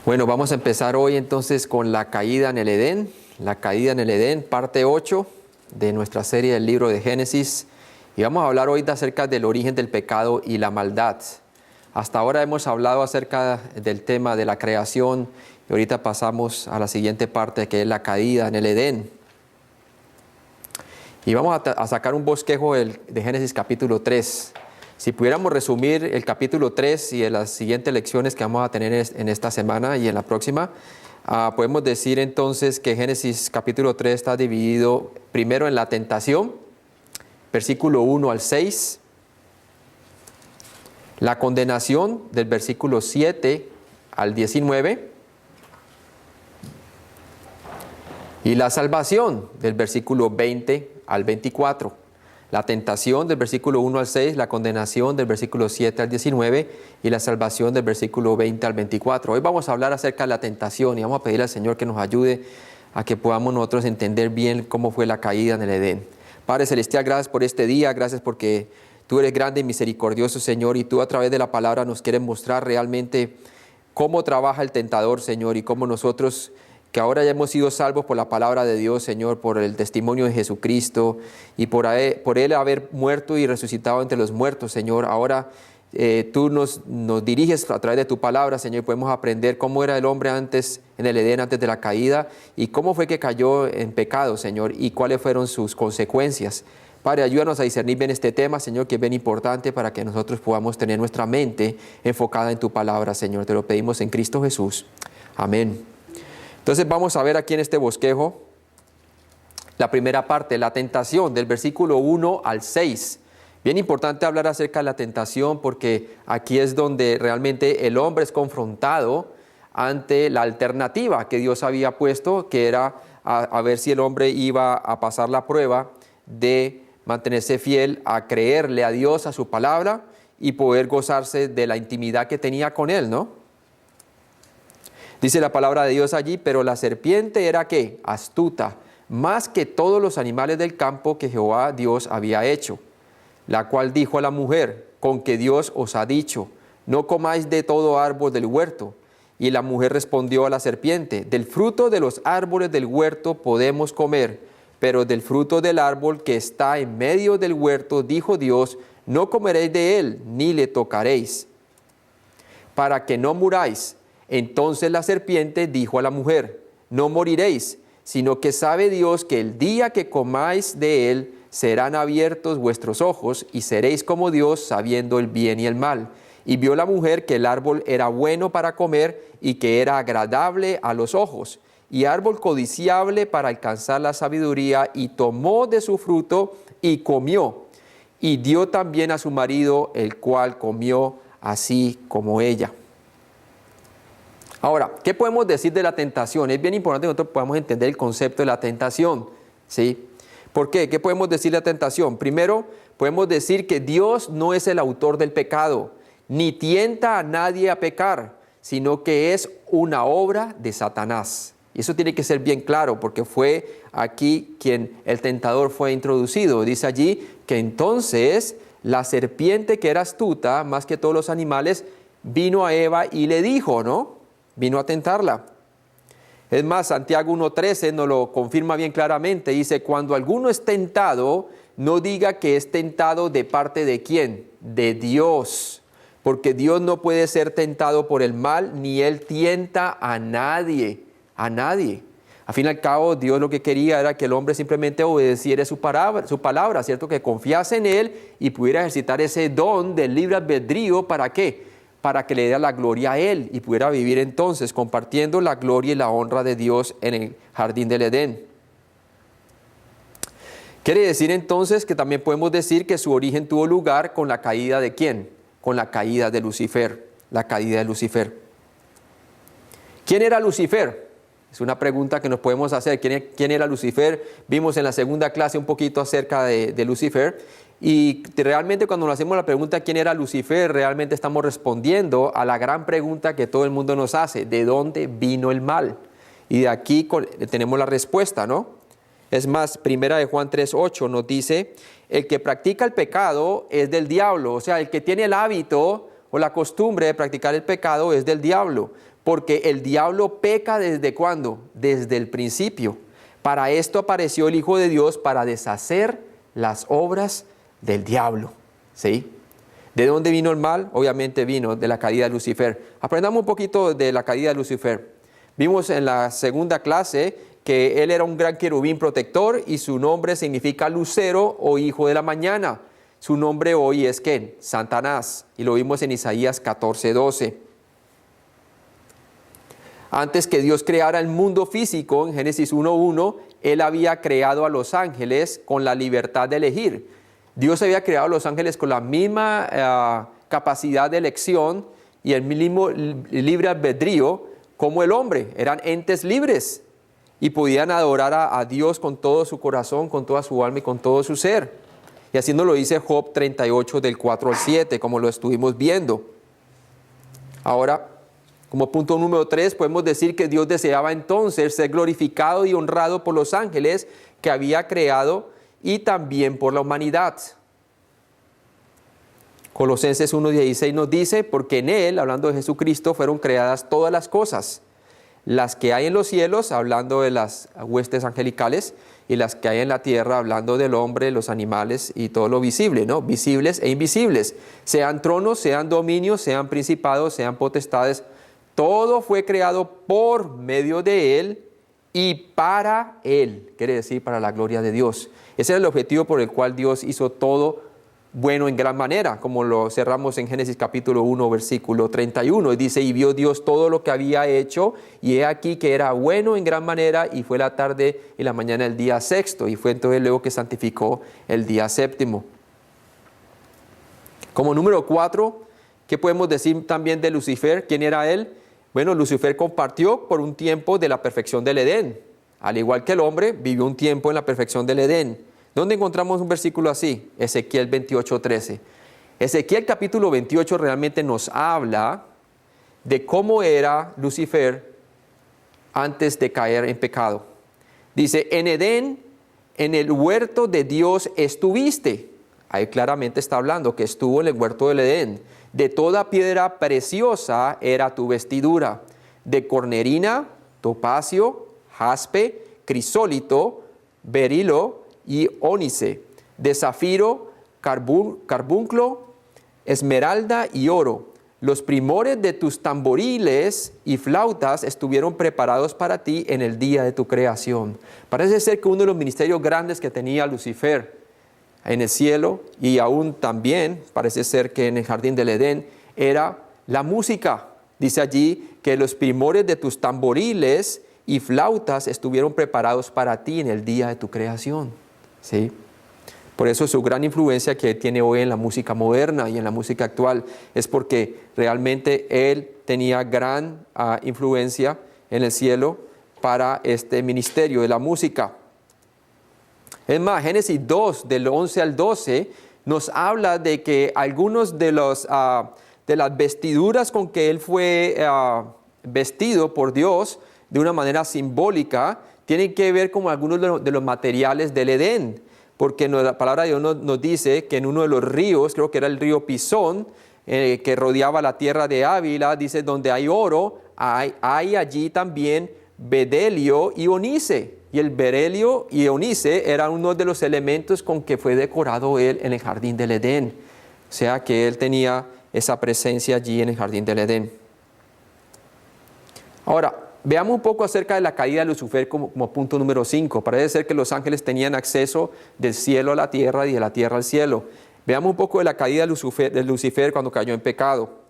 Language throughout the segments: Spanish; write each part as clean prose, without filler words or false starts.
Bueno, vamos a empezar hoy entonces con la caída en el Edén, parte 8 de nuestra serie del libro de Génesis. Y vamos a hablar hoy acerca del origen del pecado y la maldad. Hasta ahora hemos hablado acerca del tema de la creación y ahorita pasamos a la siguiente parte, que es la caída en el Edén. Y vamos a sacar un bosquejo de Génesis capítulo 3. Si pudiéramos resumir el capítulo 3 y en las siguientes lecciones que vamos a tener en esta semana y en la próxima, podemos decir entonces que Génesis capítulo 3 está dividido primero en la tentación, versículo 1 al 6, la condenación del versículo 7 al 19 y la salvación del versículo 20 al 24. La tentación del versículo 1 al 6, la condenación del versículo 7 al 19 y la salvación del versículo 20 al 24. Hoy vamos a hablar acerca de la tentación y vamos a pedir al Señor que nos ayude a que podamos nosotros entender bien cómo fue la caída en el Edén. Padre Celestial, gracias por este día, gracias porque tú eres grande y misericordioso, Señor, y tú a través de la palabra nos quieres mostrar realmente cómo trabaja el tentador, Señor, y cómo nosotros, que ahora ya hemos sido salvos por la palabra de Dios, Señor, por el testimonio de Jesucristo y por Él haber muerto y resucitado entre los muertos, Señor. Ahora tú nos diriges a través de tu palabra, Señor, y podemos aprender cómo era el hombre antes en el Edén, antes de la caída, y cómo fue que cayó en pecado, Señor, y cuáles fueron sus consecuencias. Padre, ayúdanos a discernir bien este tema, Señor, que es bien importante para que nosotros podamos tener nuestra mente enfocada en tu palabra, Señor. Te lo pedimos en Cristo Jesús. Amén. Entonces vamos a ver aquí en este bosquejo la primera parte, la tentación, del versículo 1 al 6. Bien importante hablar acerca de la tentación porque aquí es donde realmente el hombre es confrontado ante la alternativa que Dios había puesto, que era a ver si el hombre iba a pasar la prueba de mantenerse fiel a creerle a Dios, a su palabra y poder gozarse de la intimidad que tenía con Él, ¿no? Dice la palabra de Dios allí, pero la serpiente era ¿qué? Astuta, más que todos los animales del campo que Jehová Dios había hecho, la cual dijo a la mujer, con que Dios os ha dicho, no comáis de todo árbol del huerto. Y la mujer respondió a la serpiente, del fruto de los árboles del huerto podemos comer, pero del fruto del árbol que está en medio del huerto, dijo Dios, no comeréis de él, ni le tocaréis, para que no muráis. Entonces la serpiente dijo a la mujer, no moriréis, sino que sabe Dios que el día que comáis de él, serán abiertos vuestros ojos y seréis como Dios, sabiendo el bien y el mal. Y vio la mujer que el árbol era bueno para comer y que era agradable a los ojos, y árbol codiciable para alcanzar la sabiduría, y tomó de su fruto y comió, y dio también a su marido, el cual comió así como ella. Ahora, ¿qué podemos decir de la tentación? Es bien importante que nosotros podamos entender el concepto de la tentación, ¿sí? ¿Por qué? ¿Qué podemos decir de la tentación? Primero, podemos decir que Dios no es el autor del pecado, ni tienta a nadie a pecar, sino que es una obra de Satanás. Y eso tiene que ser bien claro, porque fue aquí quien el tentador fue introducido. Dice allí que entonces la serpiente, que era astuta, más que todos los animales, vino a Eva y le dijo, ¿no? Vino a tentarla. Es más, Santiago 1:13 nos lo confirma bien claramente. Dice, cuando alguno es tentado, no diga que es tentado de parte de ¿quién? De Dios. Porque Dios no puede ser tentado por el mal, ni Él tienta a nadie. A nadie. Al fin y al cabo, Dios lo que quería era que el hombre simplemente obedeciera su palabra, ¿cierto? Que confiase en Él y pudiera ejercitar ese don del libre albedrío. ¿Para qué? Para que le diera la gloria a Él y pudiera vivir entonces compartiendo la gloria y la honra de Dios en el jardín del Edén. Quiere decir entonces que también podemos decir que su origen tuvo lugar con la caída ¿de quién? Con la caída de Lucifer, la caída de Lucifer. ¿Quién era Lucifer? Es una pregunta que nos podemos hacer. ¿Quién era Lucifer? Vimos en la segunda clase un poquito acerca de Lucifer. Y realmente cuando nos hacemos la pregunta ¿quién era Lucifer? Realmente estamos respondiendo a la gran pregunta que todo el mundo nos hace. ¿De dónde vino el mal? Y de aquí tenemos la respuesta, ¿no? Es más, primera de Juan 3:8 nos dice, el que practica el pecado es del diablo. O sea, el que tiene el hábito o la costumbre de practicar el pecado es del diablo. porque el diablo peca ¿desde cuándo? Desde el principio. Para esto apareció el Hijo de Dios, para deshacer las obras del diablo. ¿Sí? ¿De dónde vino el mal? Obviamente vino de la caída de Lucifer. Aprendamos un poquito de la caída de Lucifer. Vimos en la segunda clase que él era un gran querubín protector y su nombre significa lucero o hijo de la mañana. Su nombre hoy es ¿quién? Satanás. Y lo vimos en Isaías 14:12. Antes que Dios creara el mundo físico, en Génesis 1:1, Él había creado a los ángeles con la libertad de elegir. Dios había creado a los ángeles con la misma capacidad de elección y el mismo libre albedrío como el hombre. Eran entes libres y podían adorar a Dios con todo su corazón, con toda su alma y con todo su ser. Y así nos lo dice Job 38 del 4 al 7, como lo estuvimos viendo. Ahora, como punto número 3, podemos decir que Dios deseaba entonces ser glorificado y honrado por los ángeles que había creado y también por la humanidad. Colosenses 1:16 nos dice, porque en Él, hablando de Jesucristo, fueron creadas todas las cosas, las que hay en los cielos, hablando de las huestes angelicales, y las que hay en la tierra, hablando del hombre, los animales y todo lo visible, ¿no? Visibles e invisibles, sean tronos, sean dominios, sean principados, sean potestades, todo fue creado por medio de Él y para Él, quiere decir para la gloria de Dios. Ese era el objetivo por el cual Dios hizo todo bueno en gran manera, como lo cerramos en Génesis capítulo 1, versículo 31. Y dice, y vio Dios todo lo que había hecho, y he aquí que era bueno en gran manera, y fue la tarde y la mañana el día sexto, y fue entonces luego que santificó el día séptimo. Como número 4, ¿qué podemos decir también de Lucifer? ¿Quién era él? Bueno, Lucifer compartió por un tiempo de la perfección del Edén. Al igual que el hombre, vivió un tiempo en la perfección del Edén. ¿Dónde encontramos un versículo así? Ezequiel 28:13. Ezequiel capítulo 28 realmente nos habla de cómo era Lucifer antes de caer en pecado. Dice, en Edén, en el huerto de Dios estuviste. Ahí claramente está hablando que estuvo en el huerto del Edén. De toda piedra preciosa era tu vestidura, de cornerina, topacio, jaspe, crisólito, berilo y ónice, de zafiro, carbunclo, esmeralda y oro. Los primores de tus tamboriles y flautas estuvieron preparados para ti en el día de tu creación. Parece ser que uno de los ministerios grandes que tenía Lucifer en el cielo, y aún también parece ser que en el jardín del Edén, era la música. Dice allí que los primores de tus tamboriles y flautas estuvieron preparados para ti en el día de tu creación. ¿Sí? Por eso su gran influencia que tiene hoy en la música moderna y en la música actual es porque realmente él tenía gran influencia en el cielo para este ministerio de la música. Es más, Génesis 2, del 11 al 12, nos habla de que algunos de las vestiduras con que él fue vestido por Dios de una manera simbólica tienen que ver con algunos de los materiales del Edén, porque la palabra de Dios nos dice que en uno de los ríos, creo que era el río Pisón, que rodeaba la tierra de Ávila, dice, donde hay oro, hay allí también bedelio y onice. Y el bedelio y onice eran uno de los elementos con que fue decorado él en el jardín del Edén. O sea que él tenía esa presencia allí en el jardín del Edén. Ahora, veamos un poco acerca de la caída de Lucifer como punto número 5. Parece ser que los ángeles tenían acceso del cielo a la tierra y de la tierra al cielo. Veamos un poco de la caída de Lucifer cuando cayó en pecado.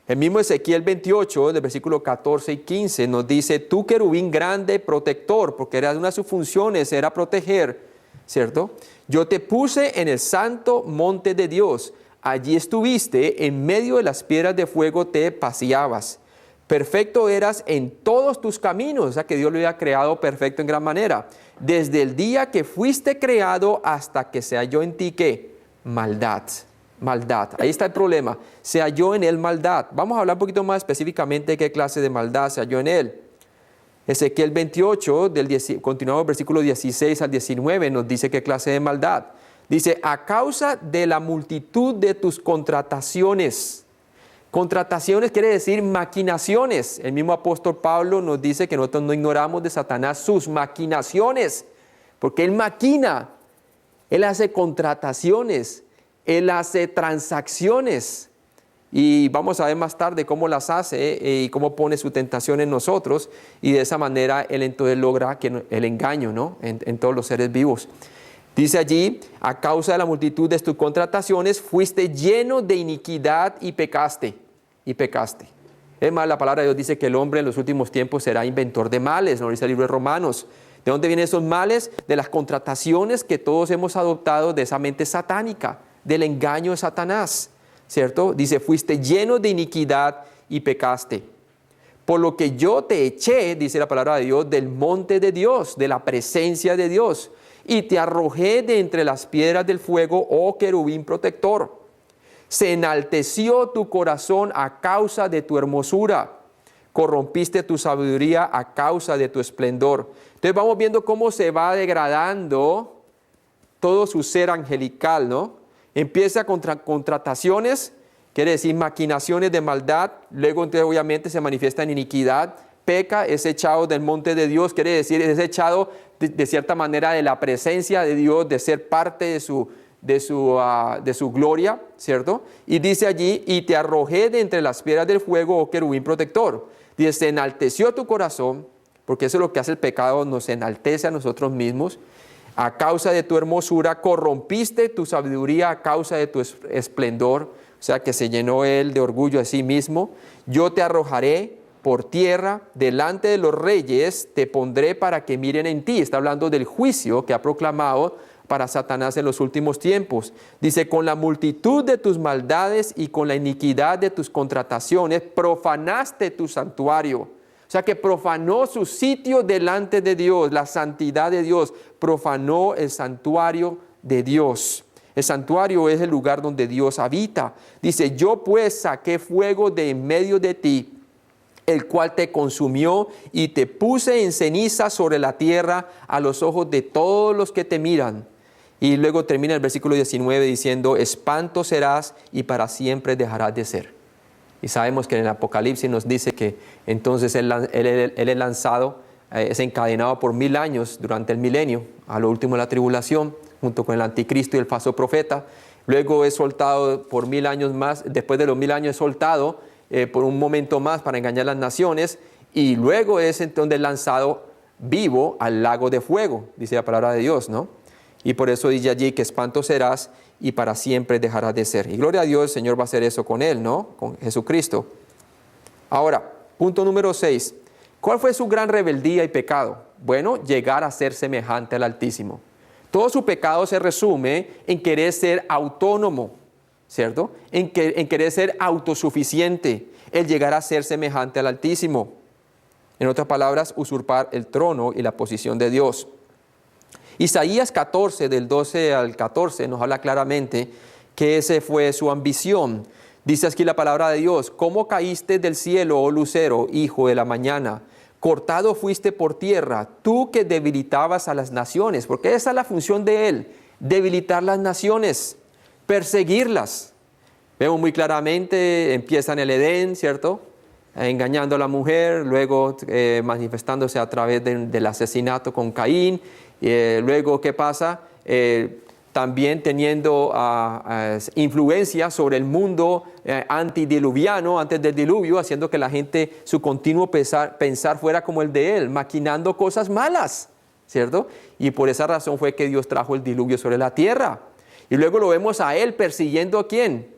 El mismo Ezequiel 28, del versículo 14 y 15, nos dice, tú querubín grande protector, porque era una de sus funciones, era proteger, ¿cierto? Yo te puse en el santo monte de Dios. Allí estuviste, en medio de las piedras de fuego te paseabas. Perfecto eras en todos tus caminos, o sea que Dios lo había creado perfecto en gran manera. Desde el día que fuiste creado hasta que se halló en ti, ¿qué? Maldad. Ahí está el problema. Se halló en él maldad. Vamos a hablar un poquito más específicamente de qué clase de maldad se halló en él. Ezequiel 28, continuamos el versículo 16 al 19, nos dice qué clase de maldad. Dice, a causa de la multitud de tus contrataciones, Contrataciones quiere decir maquinaciones. El mismo apóstol Pablo nos dice que nosotros no ignoramos de Satanás sus maquinaciones, porque él maquina, él hace contrataciones, él hace transacciones. Y vamos a ver más tarde cómo las hace y cómo pone su tentación en nosotros. Y de esa manera él entonces logra el engaño, ¿no? en todos los seres vivos. Dice allí, a causa de la multitud de tus contrataciones, fuiste lleno de iniquidad y pecaste. Y pecaste. Es más, la palabra de Dios dice que el hombre en los últimos tiempos será inventor de males, ¿no? Dice el libro de Romanos. ¿De dónde vienen esos males? De las contrataciones que todos hemos adoptado de esa mente satánica, del engaño de Satanás, ¿cierto? Dice, fuiste lleno de iniquidad y pecaste. Por lo que yo te eché, dice la palabra de Dios, del monte de Dios, de la presencia de Dios, y te arrojé de entre las piedras del fuego, oh querubín protector. Se enalteció tu corazón a causa de tu hermosura, corrompiste tu sabiduría a causa de tu esplendor. Entonces vamos viendo cómo se va degradando todo su ser angelical, ¿no? Empieza con contrataciones, quiere decir maquinaciones de maldad, luego entonces obviamente se manifiesta en iniquidad, peca, es echado del monte de Dios, quiere decir es echado de cierta manera de la presencia de Dios, de ser parte de su gloria, ¿cierto? Y dice allí, y te arrojé de entre las piedras del fuego, oh querubín protector. Dice, se enalteció tu corazón, porque eso es lo que hace el pecado, nos enaltece a nosotros mismos. A causa de tu hermosura, corrompiste tu sabiduría a causa de tu esplendor, o sea que se llenó él de orgullo de sí mismo. Yo te arrojaré por tierra, delante de los reyes, te pondré para que miren en ti. Está hablando del juicio que ha proclamado para Satanás en los últimos tiempos. Dice, con la multitud de tus maldades y con la iniquidad de tus contrataciones, profanaste tu santuario. O sea que profanó su sitio delante de Dios, la santidad de Dios, profanó el santuario de Dios. El santuario es el lugar donde Dios habita. Dice, yo pues saqué fuego de en medio de ti, el cual te consumió y te puse en ceniza sobre la tierra a los ojos de todos los que te miran. Y luego termina el versículo 19 diciendo, espanto serás y para siempre dejarás de ser. Y sabemos que en el Apocalipsis nos dice que entonces él es lanzado, es encadenado por 1000 años durante el milenio, a lo último de la tribulación, junto con el anticristo y el falso profeta. Luego es soltado por 1000 años más, después de los 1000 años es soltado por un momento más para engañar a las naciones, y luego es entonces lanzado vivo al lago de fuego, dice la palabra de Dios, ¿no? Y por eso dice allí que espanto serás y para siempre dejarás de ser. Y gloria a Dios, el Señor va a hacer eso con él, ¿no? Con Jesucristo. Ahora, punto número 6. ¿Cuál fue su gran rebeldía y pecado? Bueno, llegar a ser semejante al Altísimo. Todo su pecado se resume en querer ser autónomo, ¿cierto? En querer ser autosuficiente, el llegar a ser semejante al Altísimo. En otras palabras, usurpar el trono y la posición de Dios. Isaías 14, del 12 al 14, nos habla claramente que esa fue su ambición. Dice aquí la palabra de Dios, ¿cómo caíste del cielo, oh lucero, hijo de la mañana? Cortado fuiste por tierra, tú que debilitabas a las naciones, porque esa es la función de él, debilitar las naciones, perseguirlas. Vemos muy claramente, empieza en el Edén, ¿cierto? Engañando a la mujer, luego manifestándose a través del asesinato con Caín. Luego, ¿qué pasa? También teniendo influencia sobre el mundo antidiluviano, antes del diluvio, haciendo que la gente, su continuo pensar fuera como el de él, maquinando cosas malas, ¿cierto? Y por esa razón fue que Dios trajo el diluvio sobre la tierra. Y luego lo vemos a él persiguiendo ¿a quién?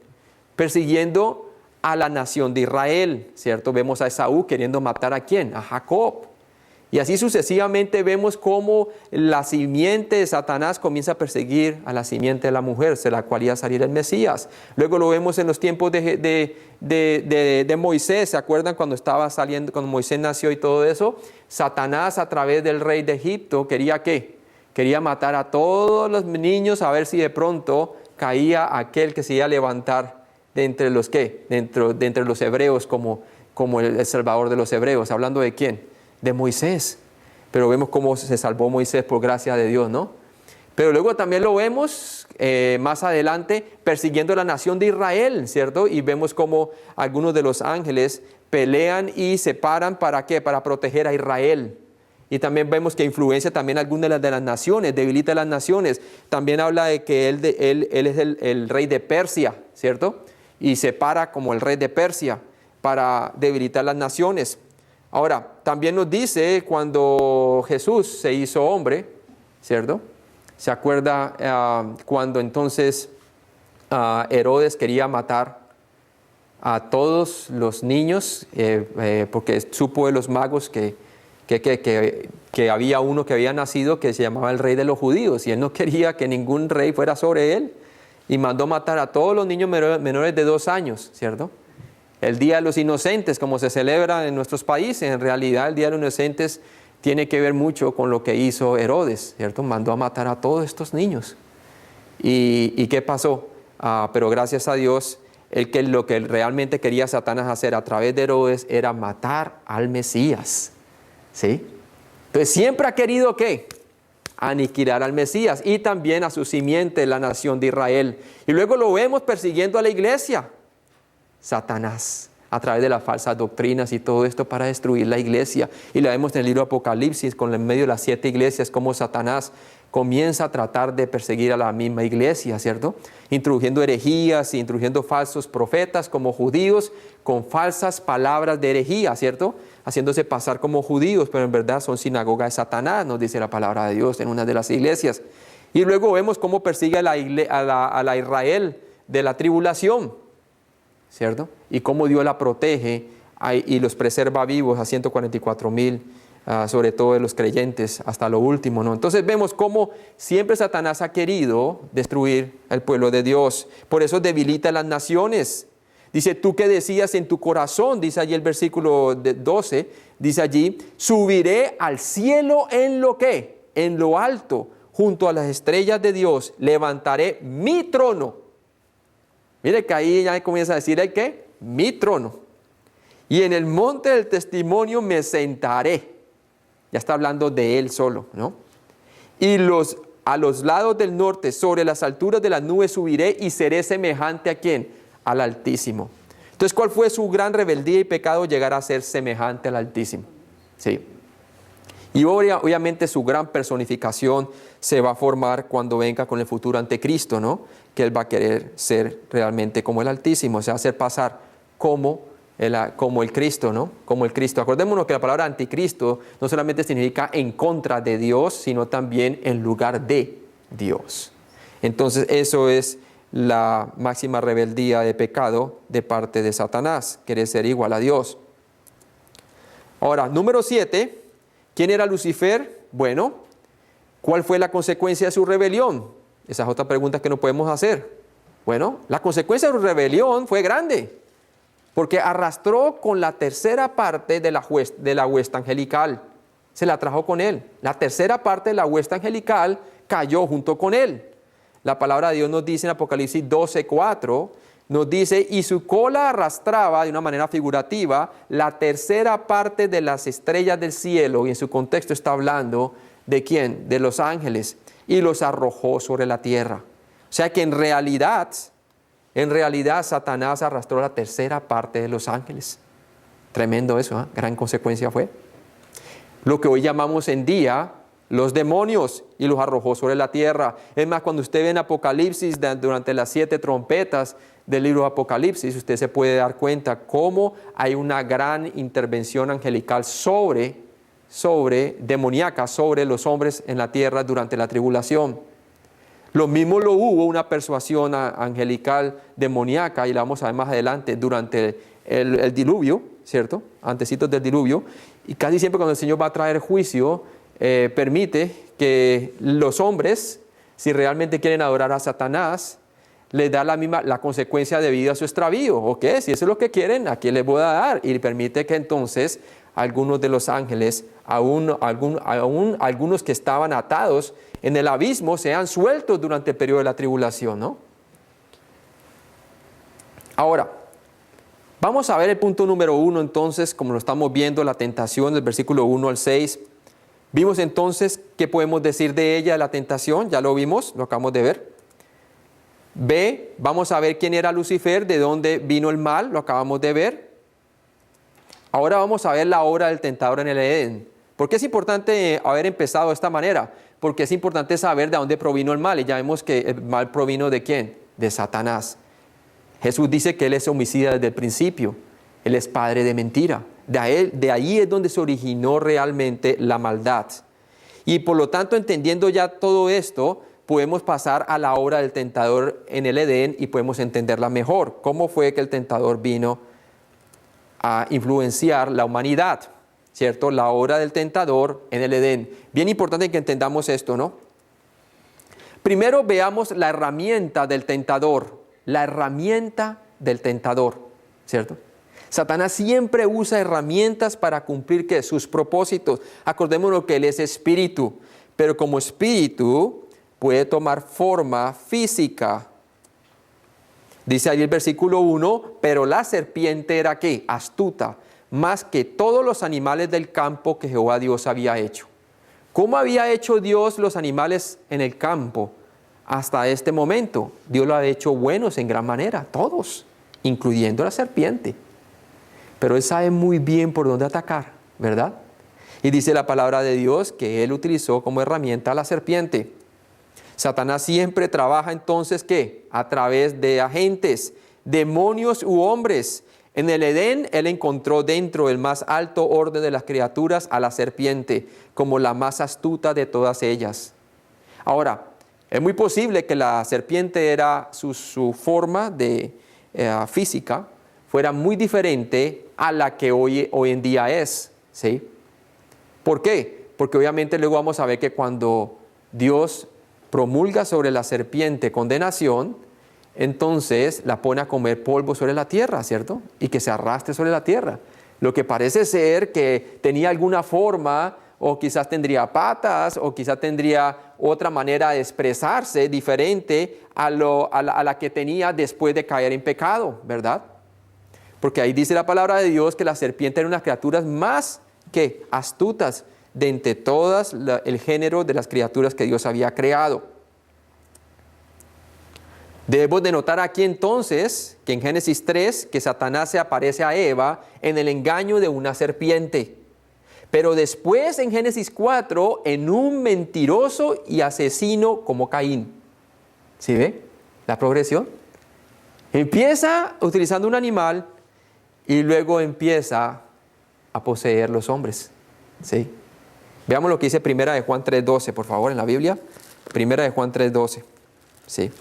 Persiguiendo a la nación de Israel, ¿cierto? Vemos a Esaú queriendo matar ¿a quién? A Jacob. Y así sucesivamente vemos cómo la simiente de Satanás comienza a perseguir a la simiente de la mujer, de la cual iba a salir el Mesías. Luego lo vemos en los tiempos de Moisés. ¿Se acuerdan cuando estaba saliendo, cuando Moisés nació y todo eso? Satanás a través del rey de Egipto quería ¿qué? Quería matar a todos los niños a ver si de pronto caía aquel que se iba a levantar de entre los ¿qué? De entre los hebreos como el salvador de los hebreos. ¿Hablando de quién? De Moisés. Pero vemos cómo se salvó Moisés por gracia de Dios, ¿no? Pero luego también lo vemos más adelante persiguiendo a la nación de Israel, ¿cierto? Y vemos como algunos de los ángeles pelean y se paran, ¿para qué? Para proteger a Israel. Y también vemos que influencia también algunas de las naciones, debilita a las naciones. También habla de que él es el rey de Persia, ¿cierto? Y se para como el rey de Persia para debilitar las naciones. Ahora, también nos dice cuando Jesús se hizo hombre, ¿cierto? ¿Se acuerda cuando entonces Herodes quería matar a todos los niños? Porque supo de los magos que había uno que había nacido que se llamaba el rey de los judíos, y él no quería que ningún rey fuera sobre él, y mandó matar a todos los niños menores de 2 años, ¿cierto? El Día de los Inocentes, como se celebra en nuestros países, en realidad el Día de los Inocentes tiene que ver mucho con lo que hizo Herodes, ¿cierto? Mandó a matar a todos estos niños. ¿Y qué pasó? Pero gracias a Dios, lo que realmente quería Satanás hacer a través de Herodes era matar al Mesías, ¿sí? Entonces siempre ha querido, ¿qué? Aniquilar al Mesías y también a su simiente, la nación de Israel. Y luego lo vemos persiguiendo a la iglesia, Satanás, a través de las falsas doctrinas y todo esto para destruir la iglesia. Y la vemos en el libro de Apocalipsis, con en medio de las 7 iglesias, cómo Satanás comienza a tratar de perseguir a la misma iglesia, ¿cierto? Introduciendo herejías, introduciendo falsos profetas como judíos con falsas palabras de herejía, ¿cierto? Haciéndose pasar como judíos, pero en verdad son sinagoga de Satanás, nos dice la palabra de Dios en una de las iglesias. Y luego vemos cómo persigue a la Israel de la tribulación, ¿cierto? Y cómo Dios la protege y los preserva vivos a 144,000, sobre todo de los creyentes, hasta lo último, ¿no? Entonces vemos cómo siempre Satanás ha querido destruir al pueblo de Dios. Por eso debilita a las naciones. Dice, tú que decías en tu corazón, dice allí el versículo 12, dice allí, subiré al cielo en lo que, en lo alto, junto a las estrellas de Dios, levantaré mi trono. Mire que ahí ya comienza a decir el qué, mi trono. Y en el monte del testimonio me sentaré. Ya está hablando de él solo, ¿no? Y a los lados del norte, sobre las alturas de las nubes subiré y seré semejante ¿a quién? Al Altísimo. Entonces, ¿cuál fue su gran rebeldía y pecado? Llegar a ser semejante al Altísimo. Sí. Y obviamente su gran personificación se va a formar cuando venga con el futuro anticristo, ¿no? Que él va a querer ser realmente como el Altísimo, o sea, hacer pasar como el Cristo, ¿no? Como el Cristo. Acordémonos que la palabra anticristo no solamente significa en contra de Dios, sino también en lugar de Dios. Entonces, eso es la máxima rebeldía de pecado de parte de Satanás, querer ser igual a Dios. Ahora, número 7, ¿quién era Lucifer? Bueno, ¿cuál fue la consecuencia de su rebelión? Esa es otra pregunta que no podemos hacer. Bueno, la consecuencia de su rebelión fue grande, porque arrastró con la tercera parte de la huesta angelical. Se la trajo con él. La tercera parte de la huesta angelical cayó junto con él. La palabra de Dios nos dice en Apocalipsis 12:4, nos dice, y su cola arrastraba de una manera figurativa la tercera parte de las estrellas del cielo, y en su contexto está hablando de ¿quién? De los ángeles, y los arrojó sobre la tierra. O sea que en realidad Satanás arrastró la tercera parte de los ángeles. Tremendo eso, ¿eh? Gran consecuencia fue. Lo que hoy llamamos en día los demonios, y los arrojó sobre la tierra. Es más, cuando usted ve en Apocalipsis, durante las 7 trompetas del libro de Apocalipsis, usted se puede dar cuenta cómo hay una gran intervención angelical demoníaca sobre los hombres en la tierra durante la tribulación. Lo mismo lo hubo una persuasión angelical demoníaca, y la vamos a ver más adelante, durante el diluvio, ¿cierto? Antecitos del diluvio. Y casi siempre cuando el Señor va a traer juicio, permite que los hombres, si realmente quieren adorar a Satanás, les da la consecuencia debido a su extravío. ¿Ok? Si eso es lo que quieren, aquí les voy a dar. Y permite que entonces algunos de los ángeles, aún algunos que estaban atados en el abismo, sean sueltos durante el periodo de la tribulación, ¿no? Ahora, vamos a ver el punto número 1 entonces, como lo estamos viendo, la tentación del versículo 1 al 6. Vimos entonces ¿qué podemos decir de ella, de la tentación? Ya lo vimos, lo acabamos de ver. B, vamos a ver quién era Lucifer, de dónde vino el mal, lo acabamos de ver. Ahora vamos a ver la obra del tentador en el Edén. ¿Por qué es importante haber empezado de esta manera? Porque es importante saber de dónde provino el mal. Y ya vemos que el mal provino ¿de quién? De Satanás. Jesús dice que Él es homicida desde el principio. Él es padre de mentira. De ahí es donde se originó realmente la maldad. Y por lo tanto, entendiendo ya todo esto, podemos pasar a la obra del tentador en el Edén y podemos entenderla mejor. ¿Cómo fue que el tentador vino a influenciar la humanidad? ¿Cierto? La obra del tentador en el Edén. Bien importante que entendamos esto, ¿no? Primero veamos la herramienta del tentador. La herramienta del tentador, ¿cierto? Satanás siempre usa herramientas para cumplir ¿qué? Sus propósitos. Acordémonos que Él es espíritu, pero como espíritu puede tomar forma física. Dice ahí el versículo 1, pero la serpiente era ¿qué? Astuta, más que todos los animales del campo que Jehová Dios había hecho. ¿Cómo había hecho Dios los animales en el campo hasta este momento? Dios lo ha hecho buenos en gran manera, todos, incluyendo la serpiente. Pero Él sabe muy bien por dónde atacar, ¿verdad? Y dice la palabra de Dios que Él utilizó como herramienta a la serpiente. Satanás siempre trabaja entonces, ¿qué? A través de agentes, demonios u hombres. En el Edén, Él encontró dentro del más alto orden de las criaturas a la serpiente, como la más astuta de todas ellas. Ahora, es muy posible que la serpiente era su forma física fuera muy diferente a la que hoy en día es, ¿sí? ¿Por qué? Porque obviamente luego vamos a ver que cuando Dios promulga sobre la serpiente condenación, entonces la pone a comer polvo sobre la tierra, ¿cierto? Y que se arrastre sobre la tierra. Lo que parece ser que tenía alguna forma, o quizás tendría patas, o quizás tendría otra manera de expresarse diferente a la que tenía después de caer en pecado, ¿verdad? Porque ahí dice la palabra de Dios que la serpiente era una de las criaturas más que astutas de entre todas el género de las criaturas que Dios había creado. Debemos de notar aquí entonces que en Génesis 3 que Satanás se aparece a Eva en el engaño de una serpiente. Pero después en Génesis 4 en un mentiroso y asesino como Caín. ¿Sí ve la progresión? Empieza utilizando un animal y luego empieza a poseer los hombres. ¿Sí? Veamos lo que dice Primera de Juan 3:12, por favor, en la Biblia. Primera de Juan 3:12. ¿Sí?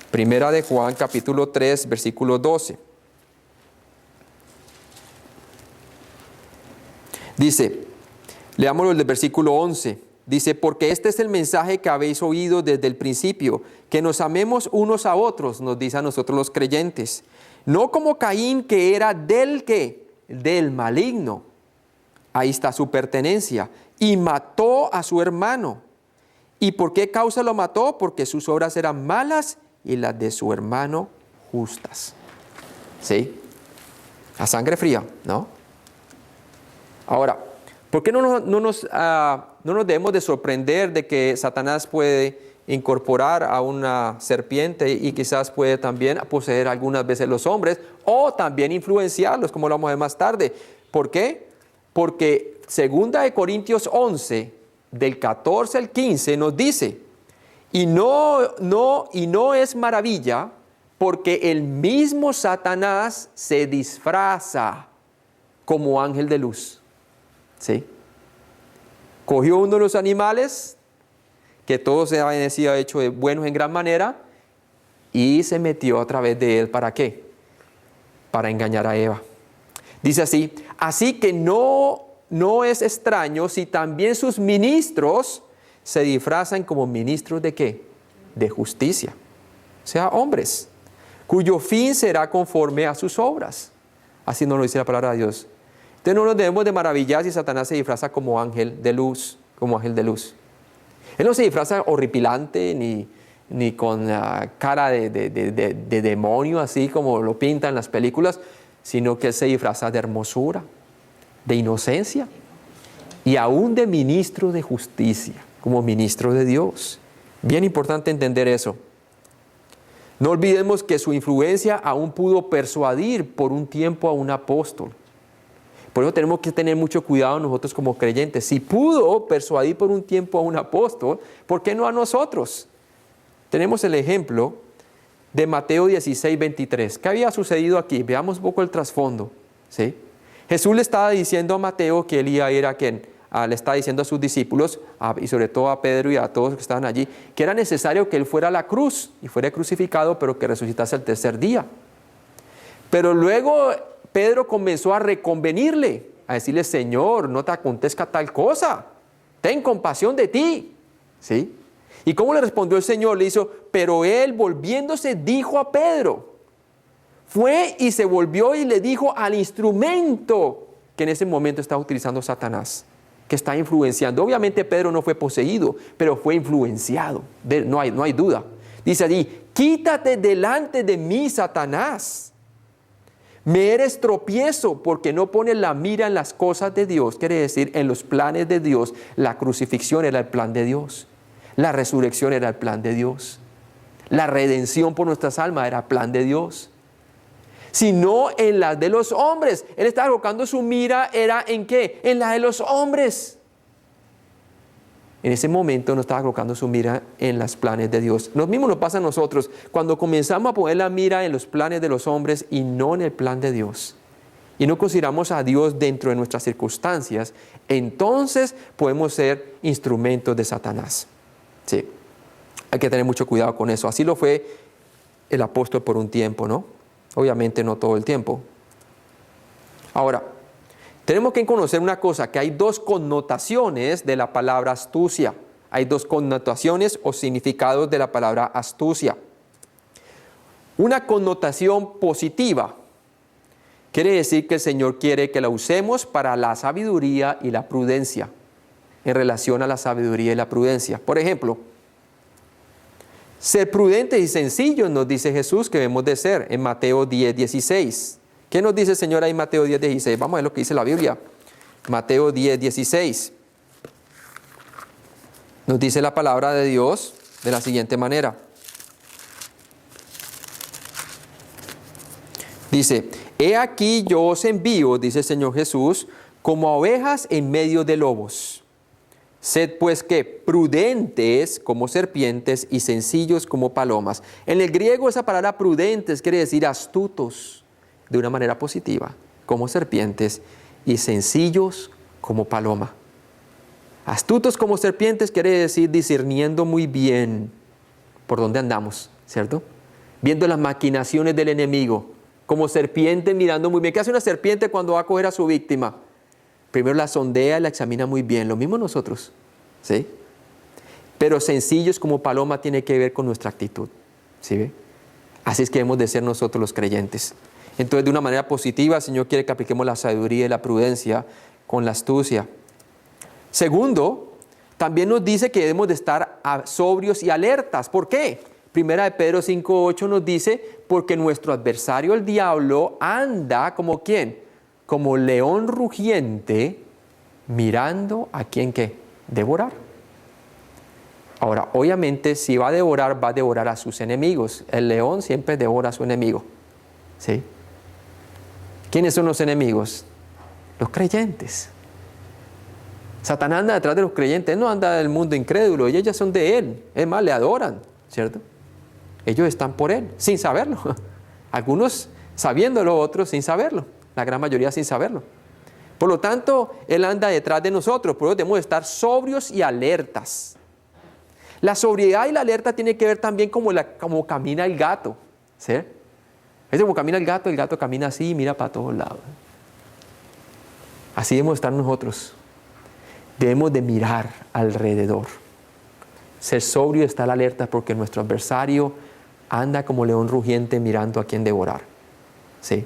Primera de Juan, capítulo 3, versículo 12. Dice, leámoslo del versículo 11. Dice, porque este es el mensaje que habéis oído desde el principio, que nos amemos unos a otros, nos dice a nosotros los creyentes. No como Caín, que era del ¿qué? Del maligno. Ahí está su pertenencia. Y mató a su hermano. ¿Y por qué causa lo mató? Porque sus obras eran malas y las de su hermano justas. ¿Sí? A sangre fría, ¿no? Ahora, ¿por qué no nos debemos de sorprender de que Satanás puede incorporar a una serpiente y quizás puede también poseer algunas veces los hombres o también influenciarlos, como lo vamos a ver más tarde? ¿Por qué? Porque 2 Corintios 11, del 14 al 15, nos dice, y no es maravilla, porque el mismo Satanás se disfraza como ángel de luz. ¿Sí? Cogió uno de los animales, que todos se habían sido hechos de buenos en gran manera, y se metió a través de él, ¿para qué? Para engañar a Eva. Dice así que no es extraño si también sus ministros se disfrazan como ministros ¿de qué? De justicia. O sea, hombres, cuyo fin será conforme a sus obras. Así nos lo dice la palabra de Dios. Entonces no nos debemos de maravillar si Satanás se disfraza como ángel de luz, Él no se disfraza horripilante ni con cara de demonio, así como lo pintan en las películas, sino que Él se disfraza de hermosura, de inocencia y aún de ministro de justicia, como ministro de Dios. Bien importante entender eso. No olvidemos que su influencia aún pudo persuadir por un tiempo a un apóstol. Por eso tenemos que tener mucho cuidado nosotros como creyentes. Si pudo persuadir por un tiempo a un apóstol, ¿por qué no a nosotros? Tenemos el ejemplo de Mateo 16, 23. ¿Qué había sucedido aquí? Veamos un poco el trasfondo, ¿sí? Jesús le estaba diciendo a Mateo que él iba a ir a quien le estaba diciendo a sus discípulos, y sobre todo a Pedro y a todos los que estaban allí, que era necesario que él fuera a la cruz y fuera crucificado, pero que resucitase el tercer día. Pero luego Pedro comenzó a reconvenirle, a decirle: Señor, no te acontezca tal cosa, ten compasión de ti, ¿sí? ¿Y cómo le respondió el Señor? Le hizo: pero él, volviéndose, dijo a Pedro, fue y se volvió y le dijo al instrumento que en ese momento estaba utilizando Satanás, que está influenciando. Obviamente Pedro no fue poseído, pero fue influenciado, no hay duda. Dice allí: quítate delante de mí, Satanás. Me eres tropiezo porque no pones la mira en las cosas de Dios. Quiere decir, en los planes de Dios. La crucifixión era el plan de Dios. La resurrección era el plan de Dios. La redención por nuestras almas era el plan de Dios. Sino en la de los hombres. Él estaba colocando su mira, ¿era en qué? En la de los hombres. En ese momento no estaba colocando su mira en los planes de Dios. Lo mismo nos pasa a nosotros cuando comenzamos a poner la mira en los planes de los hombres y no en el plan de Dios. Y no consideramos a Dios dentro de nuestras circunstancias, entonces podemos ser instrumentos de Satanás. Sí, hay que tener mucho cuidado con eso. Así lo fue el apóstol por un tiempo, ¿no? Obviamente no todo el tiempo. Ahora, tenemos que conocer una cosa, que hay dos connotaciones de la palabra astucia. Hay dos connotaciones o significados de la palabra astucia. Una connotación positiva quiere decir que el Señor quiere que la usemos para la sabiduría y la prudencia, en relación a la sabiduría y la prudencia. Por ejemplo, ser prudentes y sencillos, nos dice Jesús que debemos de ser en Mateo 10, 16. ¿Qué nos dice el Señor ahí en Mateo 10, 16? Vamos a ver lo que dice la Biblia. Mateo 10, 16. Nos dice la palabra de Dios de la siguiente manera. Dice: he aquí yo os envío, dice el Señor Jesús, como a ovejas en medio de lobos. Sed pues que prudentes como serpientes y sencillos como palomas. En el griego esa palabra prudentes quiere decir astutos, de una manera positiva, como serpientes, y sencillos como paloma. Astutos como serpientes quiere decir discerniendo muy bien por dónde andamos, ¿cierto? Viendo las maquinaciones del enemigo, como serpiente mirando muy bien. ¿Qué hace una serpiente cuando va a coger a su víctima? Primero la sondea y la examina muy bien. Lo mismo nosotros, ¿sí? Pero sencillos como paloma tiene que ver con nuestra actitud, ¿sí ve? Así es que hemos de ser nosotros los creyentes. Entonces, de una manera positiva, el Señor quiere que apliquemos la sabiduría y la prudencia con la astucia. Segundo, también nos dice que debemos de estar sobrios y alertas. ¿Por qué? Primera de Pedro 5:8 nos dice: porque nuestro adversario, el diablo, anda como ¿quién? Como león rugiente, mirando a quién ¿qué? Devorar. Ahora, obviamente, si va a devorar a sus enemigos. El león siempre devora a su enemigo, ¿sí? ¿Quiénes son los enemigos? Los creyentes. Satanás anda detrás de los creyentes. Él no anda del mundo incrédulo. Ellos ya son de él. Es más, le adoran, ¿cierto? Ellos están por él, sin saberlo. Algunos sabiéndolo, otros sin saberlo. La gran mayoría sin saberlo. Por lo tanto, él anda detrás de nosotros. Por eso debemos estar sobrios y alertas. La sobriedad y la alerta tiene que ver también como camina el gato, ¿sí? Es como camina el gato camina así y mira para todos lados. Así debemos estar nosotros. Debemos de mirar alrededor. Ser sobrio y estar alerta porque nuestro adversario anda como león rugiente mirando a quién devorar, ¿sí?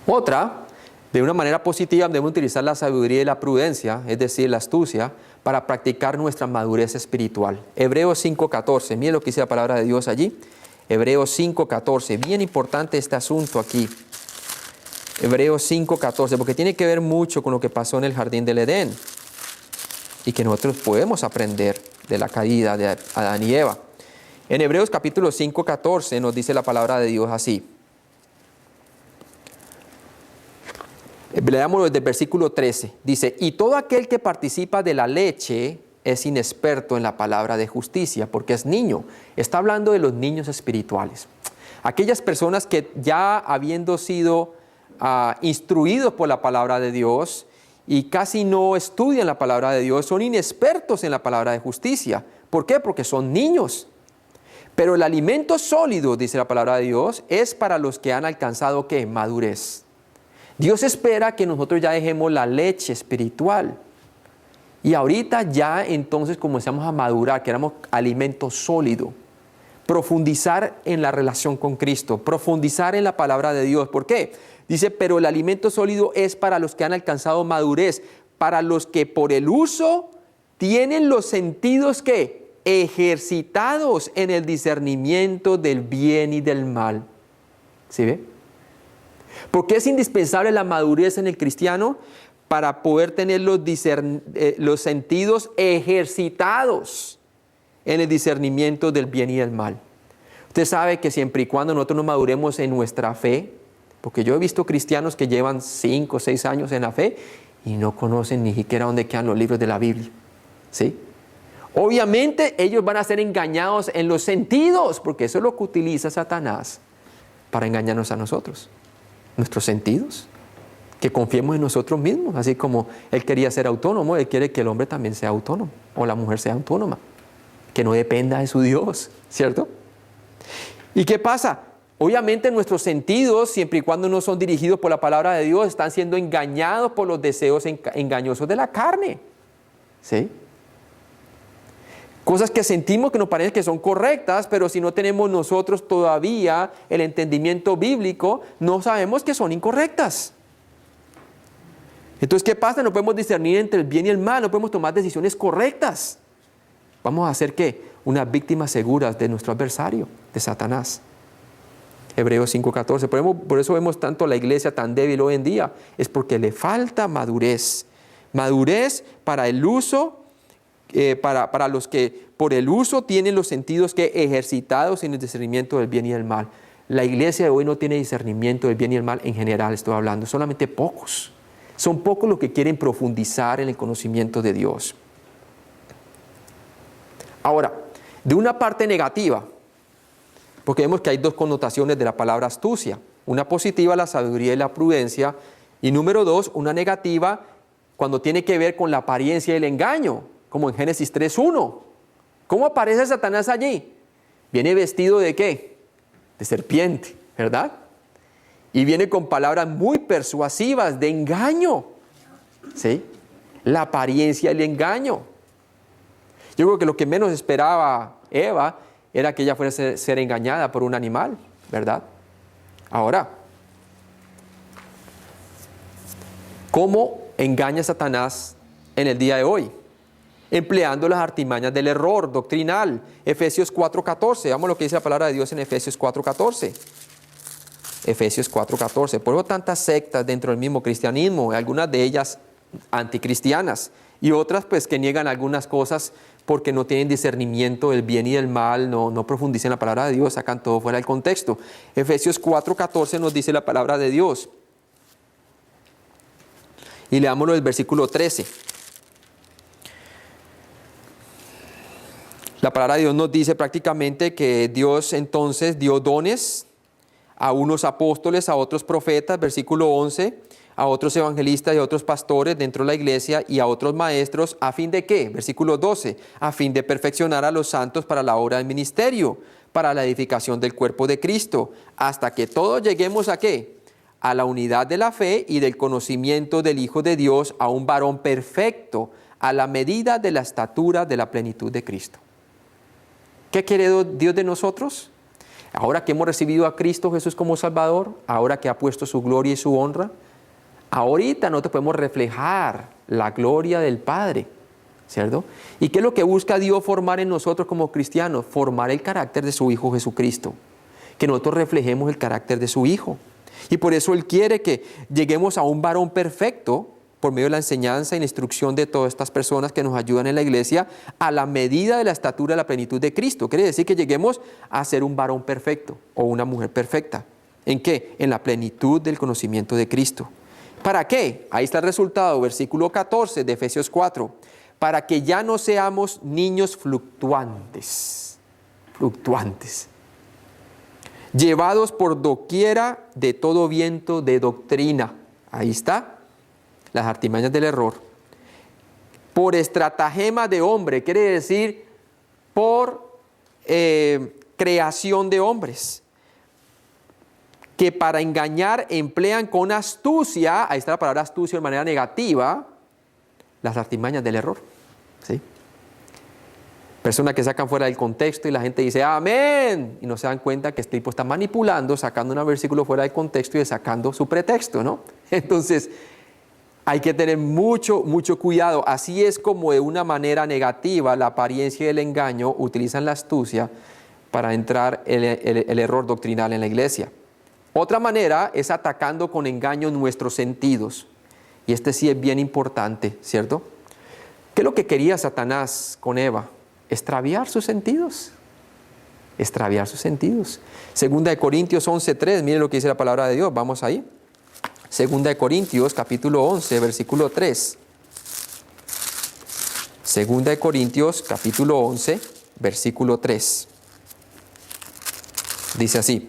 Otra, de una manera positiva, debemos utilizar la sabiduría y la prudencia, es decir, la astucia, para practicar nuestra madurez espiritual. Hebreos 5:14, miren lo que dice la palabra de Dios allí. Hebreos 5:14, bien importante este asunto aquí. Hebreos 5:14, porque tiene que ver mucho con lo que pasó en el jardín del Edén y que nosotros podemos aprender de la caída de Adán y Eva. En Hebreos capítulo 5:14 nos dice la palabra de Dios así. Leámoslo desde el versículo 13. Dice, y todo aquel que participa de la leche es inexperto en la palabra de justicia, porque es niño. Está hablando de los niños espirituales. Aquellas personas que ya habiendo sido instruidos por la palabra de Dios y casi no estudian la palabra de Dios, son inexpertos en la palabra de justicia. ¿Por qué? Porque son niños. Pero el alimento sólido, dice la palabra de Dios, es para los que han alcanzado, ¿qué? Madurez. Dios espera que nosotros ya dejemos la leche espiritual y ahorita ya entonces comenzamos a madurar, queramos alimento sólido, profundizar en la relación con Cristo, profundizar en la palabra de Dios. ¿Por qué? Dice, pero el alimento sólido es para los que han alcanzado madurez, para los que por el uso tienen los sentidos que ejercitados en el discernimiento del bien y del mal. ¿Sí ve? ¿Por qué es indispensable la madurez en el cristiano? Para poder tener los sentidos ejercitados en el discernimiento del bien y del mal. Usted sabe que siempre y cuando nosotros nos maduremos en nuestra fe, porque yo he visto cristianos que llevan 5 o 6 años en la fe y no conocen ni siquiera dónde quedan los libros de la Biblia. ¿Sí? Obviamente ellos van a ser engañados en los sentidos, porque eso es lo que utiliza Satanás para engañarnos a nosotros. Nuestros sentidos, que confiemos en nosotros mismos, así como Él quería ser autónomo, Él quiere que el hombre también sea autónomo, o la mujer sea autónoma, que no dependa de su Dios, ¿cierto? ¿Y qué pasa? Obviamente nuestros sentidos, siempre y cuando no son dirigidos por la palabra de Dios, están siendo engañados por los deseos engañosos de la carne, ¿sí? Cosas que sentimos que nos parecen que son correctas, pero si no tenemos nosotros todavía el entendimiento bíblico, no sabemos que son incorrectas. Entonces, ¿qué pasa? No podemos discernir entre el bien y el mal, no podemos tomar decisiones correctas. Vamos a ser, ¿qué? Unas víctimas seguras de nuestro adversario, de Satanás. Hebreos 5:14. Por eso vemos tanto a la iglesia tan débil hoy en día. Es porque le falta madurez. Madurez para el uso, para los que por el uso tienen los sentidos que ejercitados en el discernimiento del bien y del mal. La iglesia de hoy no tiene discernimiento del bien y el mal en general, estoy hablando, solamente pocos. Son pocos los que quieren profundizar en el conocimiento de Dios. Ahora, de una parte negativa, porque vemos que hay 2 connotaciones de la palabra astucia. Una positiva, la sabiduría y la prudencia. Y número 2, una negativa, cuando tiene que ver con la apariencia y el engaño, como en Génesis 3:1. ¿Cómo aparece Satanás allí? Viene vestido ¿de qué? De serpiente, ¿verdad? Y viene con palabras muy persuasivas de engaño, ¿sí? La apariencia y el engaño. Yo creo que lo que menos esperaba Eva era que ella fuera a ser engañada por un animal, ¿verdad? Ahora, ¿cómo engaña Satanás en el día de hoy? Empleando las artimañas del error doctrinal. Efesios 4:14. Veamos lo que dice la palabra de Dios en Efesios 4:14. Efesios 4:14. Por eso tantas sectas dentro del mismo cristianismo, algunas de ellas anticristianas y otras pues que niegan algunas cosas porque no tienen discernimiento del bien y del mal, no profundizan en la palabra de Dios, sacan todo fuera del contexto. Efesios 4:14 nos dice la palabra de Dios. Y leámoslo del versículo 13. La palabra de Dios nos dice prácticamente que Dios entonces dio dones a unos apóstoles, a otros profetas, versículo 11, a otros evangelistas y a otros pastores dentro de la iglesia y a otros maestros, ¿a fin de qué? Versículo 12, a fin de perfeccionar a los santos para la obra del ministerio, para la edificación del cuerpo de Cristo, hasta que todos lleguemos ¿a qué? A la unidad de la fe y del conocimiento del Hijo de Dios, a un varón perfecto, a la medida de la estatura de la plenitud de Cristo. ¿Qué quiere Dios de nosotros? Ahora que hemos recibido a Cristo Jesús como Salvador, ahora que ha puesto su gloria y su honra, ahorita nosotros podemos reflejar la gloria del Padre, ¿cierto? ¿Y qué es lo que busca Dios formar en nosotros como cristianos? Formar el carácter de su Hijo Jesucristo. Que nosotros reflejemos el carácter de su Hijo. Y por eso Él quiere que lleguemos a un varón perfecto por medio de la enseñanza y la instrucción de todas estas personas que nos ayudan en la iglesia a la medida de la estatura de la plenitud de Cristo. Quiere decir que lleguemos a ser un varón perfecto o una mujer perfecta. ¿En qué? En la plenitud del conocimiento de Cristo. ¿Para qué? Ahí está el resultado, versículo 14 de Efesios 4. Para que ya no seamos niños fluctuantes, llevados por doquiera de todo viento de doctrina. Ahí está, las artimañas del error. Por estratagema de hombre, quiere decir por creación de hombres, que para engañar emplean con astucia, ahí está la palabra astucia de manera negativa, las artimañas del error. ¿Sí? Personas que sacan fuera del contexto y la gente dice amén y no se dan cuenta que este tipo está manipulando, sacando un versículo fuera del contexto y sacando su pretexto, ¿no? Entonces hay que tener mucho cuidado. Así es como de una manera negativa la apariencia del engaño utilizan la astucia para entrar el error doctrinal en la iglesia. Otra manera es atacando con engaño nuestros sentidos. Y este sí es bien importante, ¿cierto? ¿Qué es lo que quería Satanás con Eva? Extraviar sus sentidos. Extraviar sus sentidos. Segunda de Corintios 11:3, miren lo que dice la palabra de Dios, vamos ahí. Segunda de Corintios, capítulo 11, versículo 3. Segunda de Corintios, capítulo 11, versículo 3. Dice así.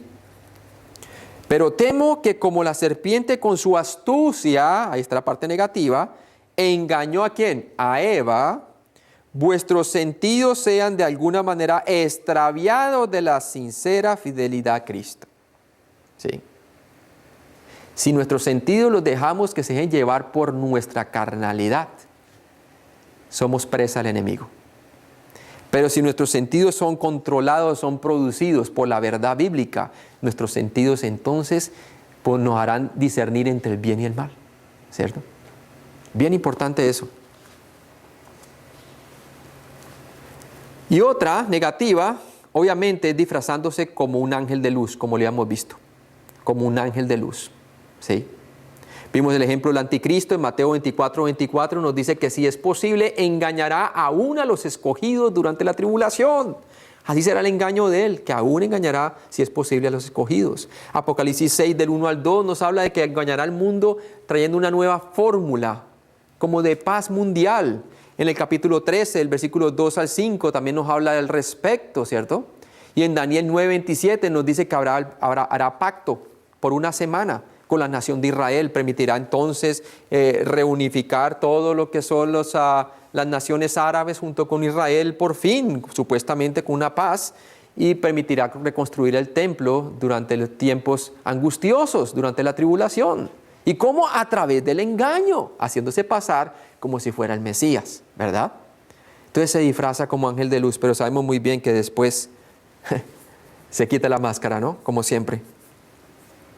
Pero temo que como la serpiente con su astucia, ahí está la parte negativa, engañó ¿a quién? A Eva, vuestros sentidos sean de alguna manera extraviados de la sincera fidelidad a Cristo. ¿Sí? Si nuestros sentidos los dejamos que se dejen llevar por nuestra carnalidad, somos presa del enemigo. Pero si nuestros sentidos son controlados, son producidos por la verdad bíblica, nuestros sentidos entonces pues, nos harán discernir entre el bien y el mal, ¿cierto? Bien importante eso. Y otra negativa, obviamente, es disfrazándose como un ángel de luz, como le hemos visto, como un ángel de luz, ¿sí? Vimos el ejemplo del anticristo en Mateo 24 nos dice que si es posible engañará aún a los escogidos durante la tribulación. Así será el engaño de él, que aún engañará si es posible a los escogidos. Apocalipsis 6 del 1 al 2 nos habla de que engañará al mundo trayendo una nueva fórmula como de paz mundial. En el capítulo 13, el versículo 2 al 5 también nos habla del respecto, ¿cierto? Y en Daniel 9:27 nos dice que hará pacto por una semana con la nación de Israel, permitirá entonces reunificar todo lo que son las naciones árabes junto con Israel por fin, supuestamente con una paz, y permitirá reconstruir el templo durante los tiempos angustiosos, durante la tribulación. ¿Y cómo? A través del engaño, haciéndose pasar como si fuera el Mesías, ¿verdad? Entonces se disfraza como ángel de luz, pero sabemos muy bien que después se quita la máscara, ¿no? Como siempre.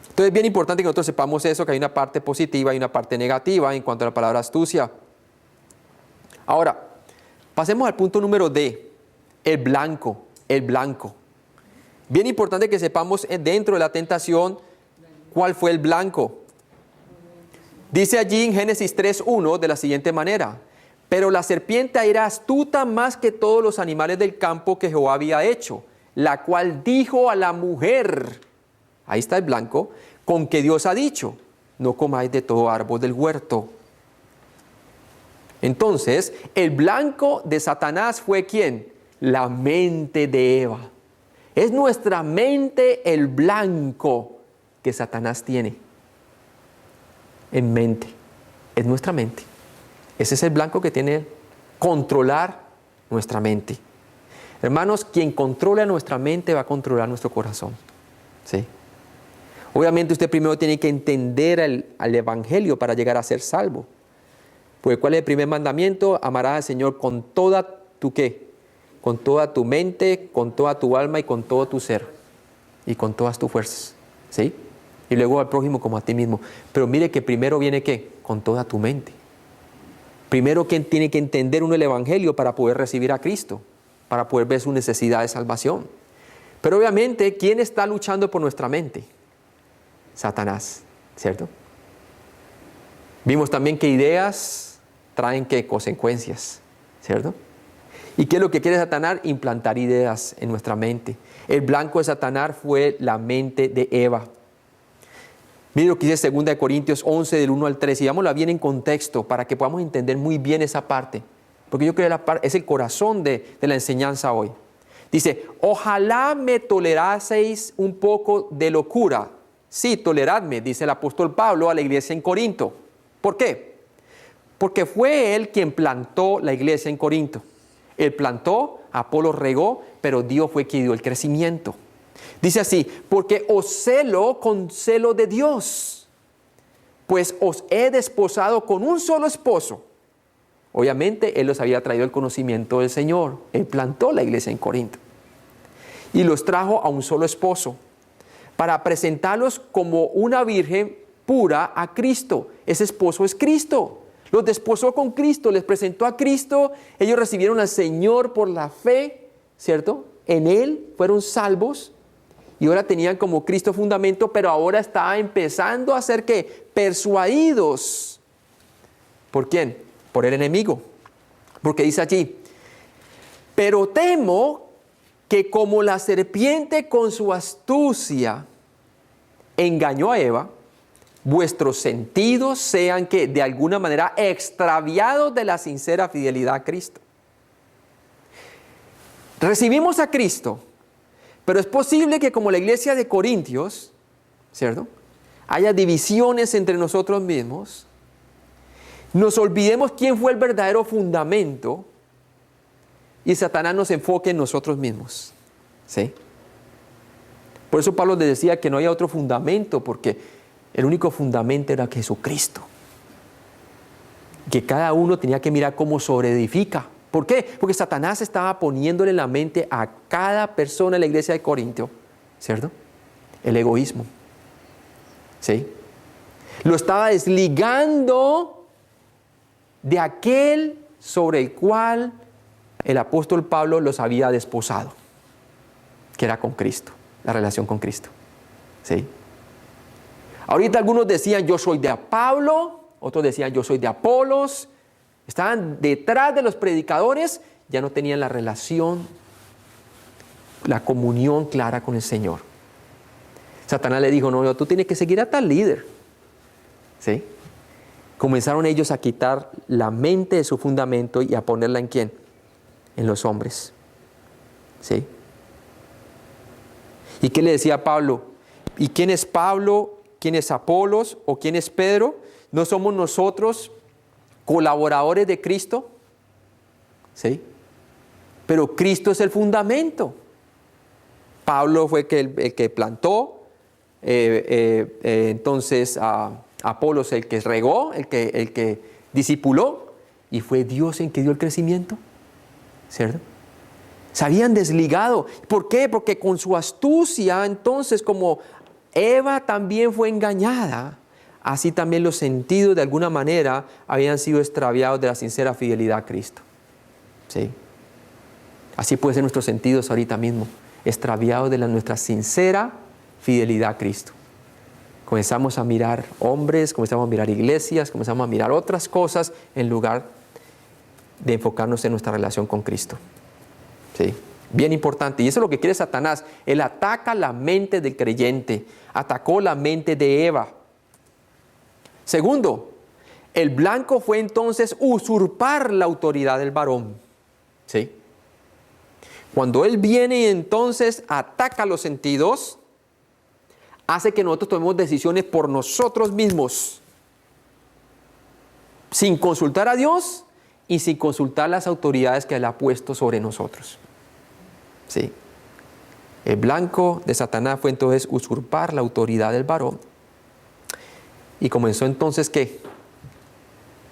Entonces es bien importante que nosotros sepamos eso, que hay una parte positiva y una parte negativa en cuanto a la palabra astucia. Ahora, pasemos al punto número D, el blanco. Bien importante que sepamos dentro de la tentación cuál fue el blanco. Dice allí en Génesis 3:1 de la siguiente manera: pero la serpiente era astuta más que todos los animales del campo que Jehová había hecho, la cual dijo a la mujer, ahí está el blanco, con que Dios ha dicho, no comáis de todo árbol del huerto. Entonces, el blanco de Satanás fue ¿quién? La mente de Eva. Es nuestra mente el blanco que Satanás tiene en mente. Es nuestra mente. Ese es el blanco que tiene controlar nuestra mente. Hermanos, quien controla nuestra mente va a controlar nuestro corazón. ¿Sí? Obviamente usted primero tiene que entender al Evangelio para llegar a ser salvo. Porque ¿cuál es el primer mandamiento? Amarás al Señor con toda tu ¿qué? Con toda tu mente, con toda tu alma y con todo tu ser. Y con todas tus fuerzas. ¿Sí? Y luego al prójimo como a ti mismo. Pero mire que primero viene ¿qué? Con toda tu mente. Primero que tiene que entender uno el Evangelio para poder recibir a Cristo, para poder ver su necesidad de salvación. Pero obviamente, ¿quién está luchando por nuestra mente? Satanás, ¿cierto? Vimos también que ideas traen ¿qué? Consecuencias, ¿cierto? ¿Y qué es lo que quiere Satanás? Implantar ideas en nuestra mente. El blanco de Satanás fue la mente de Eva. Mire lo que dice 2 Corintios 11, del 1 al 3. Y vámonos bien en contexto para que podamos entender muy bien esa parte. Porque yo creo que es el corazón de la enseñanza hoy. Dice, ojalá me toleraseis un poco de locura. Sí, toleradme, dice el apóstol Pablo a la iglesia en Corinto. ¿Por qué? Porque fue él quien plantó la iglesia en Corinto. Él plantó, Apolo regó, pero Dios fue quien dio el crecimiento. Dice así, porque os celo con celo de Dios, pues os he desposado con un solo esposo. Obviamente, Él los había traído el conocimiento del Señor. Él plantó la iglesia en Corinto. Y los trajo a un solo esposo, para presentarlos como una virgen pura a Cristo. Ese esposo es Cristo. Los desposó con Cristo, les presentó a Cristo. Ellos recibieron al Señor por la fe, ¿cierto? En Él fueron salvos. Y ahora tenían como Cristo fundamento, pero ahora está empezando a ser ¿qué? Persuadidos. ¿Por quién? Por el enemigo. Porque dice allí, pero temo que como la serpiente con su astucia engañó a Eva, vuestros sentidos sean que de alguna manera extraviados de la sincera fidelidad a Cristo. Recibimos a Cristo, pero es posible que como la iglesia de Corintios, ¿cierto? Haya divisiones entre nosotros mismos, nos olvidemos quién fue el verdadero fundamento y Satanás nos enfoque en nosotros mismos, ¿sí? Por eso Pablo le decía que no había otro fundamento, porque el único fundamento era Jesucristo. Que cada uno tenía que mirar cómo sobreedifica. ¿Por qué? Porque Satanás estaba poniéndole en la mente a cada persona en la iglesia de Corintio, ¿cierto? El egoísmo, ¿sí? Lo estaba desligando de aquel sobre el cual el apóstol Pablo los había desposado, que era con Cristo, la relación con Cristo, ¿sí? Ahorita algunos decían yo soy de Pablo, otros decían yo soy de Apolos, estaban detrás de los predicadores, ya no tenían la relación, la comunión clara con el Señor. Satanás le dijo, no, tú tienes que seguir a tal líder, ¿sí? Comenzaron ellos a quitar la mente de su fundamento y a ponerla ¿en quién? En los hombres, ¿sí? ¿Y qué le decía Pablo? ¿Y quién es Pablo? ¿Quién es Apolos? ¿O quién es Pedro? ¿No somos nosotros colaboradores de Cristo? ¿Sí? Pero Cristo es el fundamento. Pablo fue el que plantó, entonces Apolos el que regó, el que discipuló, y fue Dios el que dio el crecimiento, ¿cierto? Se habían desligado. ¿Por qué? Porque con su astucia, entonces, como Eva también fue engañada, así también los sentidos de alguna manera habían sido extraviados de la sincera fidelidad a Cristo, ¿sí? Así pueden ser nuestros sentidos ahorita mismo, extraviados de nuestra sincera fidelidad a Cristo. Comenzamos a mirar hombres, comenzamos a mirar iglesias, comenzamos a mirar otras cosas en lugar de enfocarnos en nuestra relación con Cristo, ¿sí? Bien importante. Y eso es lo que quiere Satanás. Él ataca la mente del creyente. Atacó la mente de Eva. Segundo, el blanco fue entonces usurpar la autoridad del varón, ¿sí? Cuando él viene y entonces ataca los sentidos, hace que nosotros tomemos decisiones por nosotros mismos, sin consultar a Dios y sin consultar las autoridades que Él ha puesto sobre nosotros, ¿sí? El blanco de Satanás fue entonces usurpar la autoridad del varón. Y comenzó entonces, ¿qué?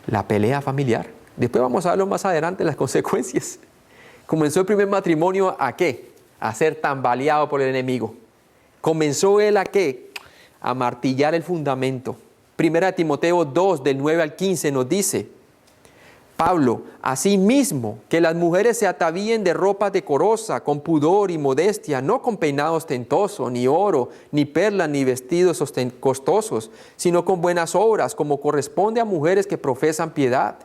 La pelea familiar. Después vamos a verlo más adelante, las consecuencias. Comenzó el primer matrimonio ¿a qué? A ser tambaleado por el enemigo. Comenzó él ¿a qué? A martillar el fundamento. Primera de Timoteo 2, del 9 al 15 nos dice, Pablo, asimismo, que las mujeres se atavíen de ropa decorosa, con pudor y modestia, no con peinado ostentoso, ni oro, ni perlas, ni vestidos costosos, sino con buenas obras, como corresponde a mujeres que profesan piedad.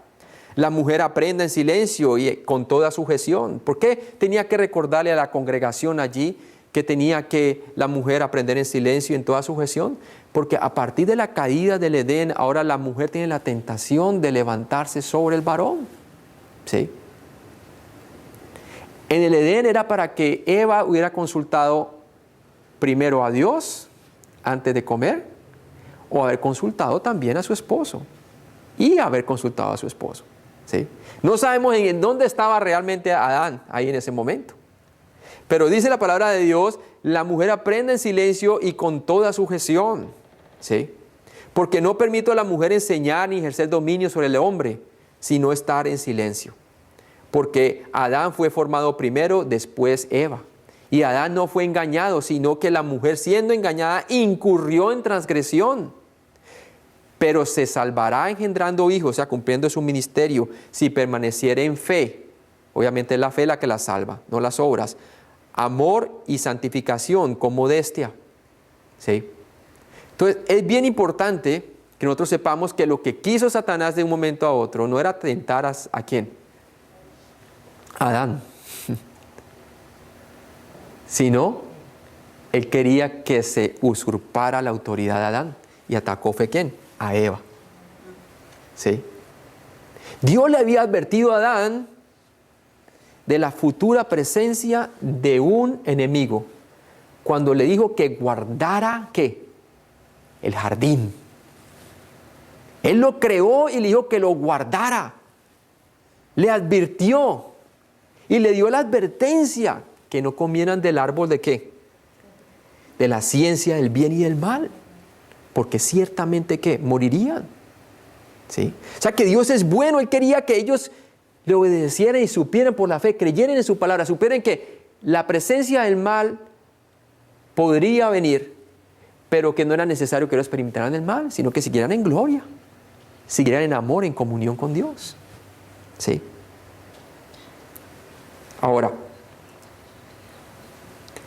La mujer aprenda en silencio y con toda sujeción. ¿Por qué tenía que recordarle a la congregación allí que tenía que la mujer aprender en silencio y en toda sujeción? Porque a partir de la caída del Edén, ahora la mujer tiene la tentación de levantarse sobre el varón. ¿Sí? En el Edén era para que Eva hubiera consultado primero a Dios antes de comer, o haber consultado también a su esposo y haber consultado a su esposo. ¿Sí? No sabemos en dónde estaba realmente Adán ahí en ese momento. Pero dice la palabra de Dios, la mujer aprende en silencio y con toda sujeción. ¿Sí? Porque no permito a la mujer enseñar ni ejercer dominio sobre el hombre, sino estar en silencio. Porque Adán fue formado primero, después Eva. Y Adán no fue engañado, sino que la mujer, siendo engañada, incurrió en transgresión. Pero se salvará engendrando hijos, o sea, cumpliendo su ministerio, si permaneciere en fe. Obviamente es la fe la que la salva, no las obras. Amor y santificación con modestia. ¿Sí? Entonces, es bien importante que nosotros sepamos que lo que quiso Satanás de un momento a otro no era tentar ¿a quién? A Adán. Sino, él quería que se usurpara la autoridad de Adán. Y atacó fue ¿quién? A Eva. ¿Sí? Dios le había advertido a Adán de la futura presencia de un enemigo cuando le dijo que guardara ¿qué? El jardín. Él lo creó y le dijo que lo guardara. Le advirtió y le dio la advertencia que no comieran del árbol de ¿qué? De la ciencia del bien y del mal. Porque ciertamente ¿qué? Morirían. ¿Sí? O sea que Dios es bueno. Él quería que ellos le obedecieran y supieran por la fe, creyeran en su palabra, supieran que la presencia del mal podría venir, pero que no era necesario que ellos experimentaran el mal, sino que siguieran en gloria, siguieran en amor, en comunión con Dios. ¿Sí? Ahora,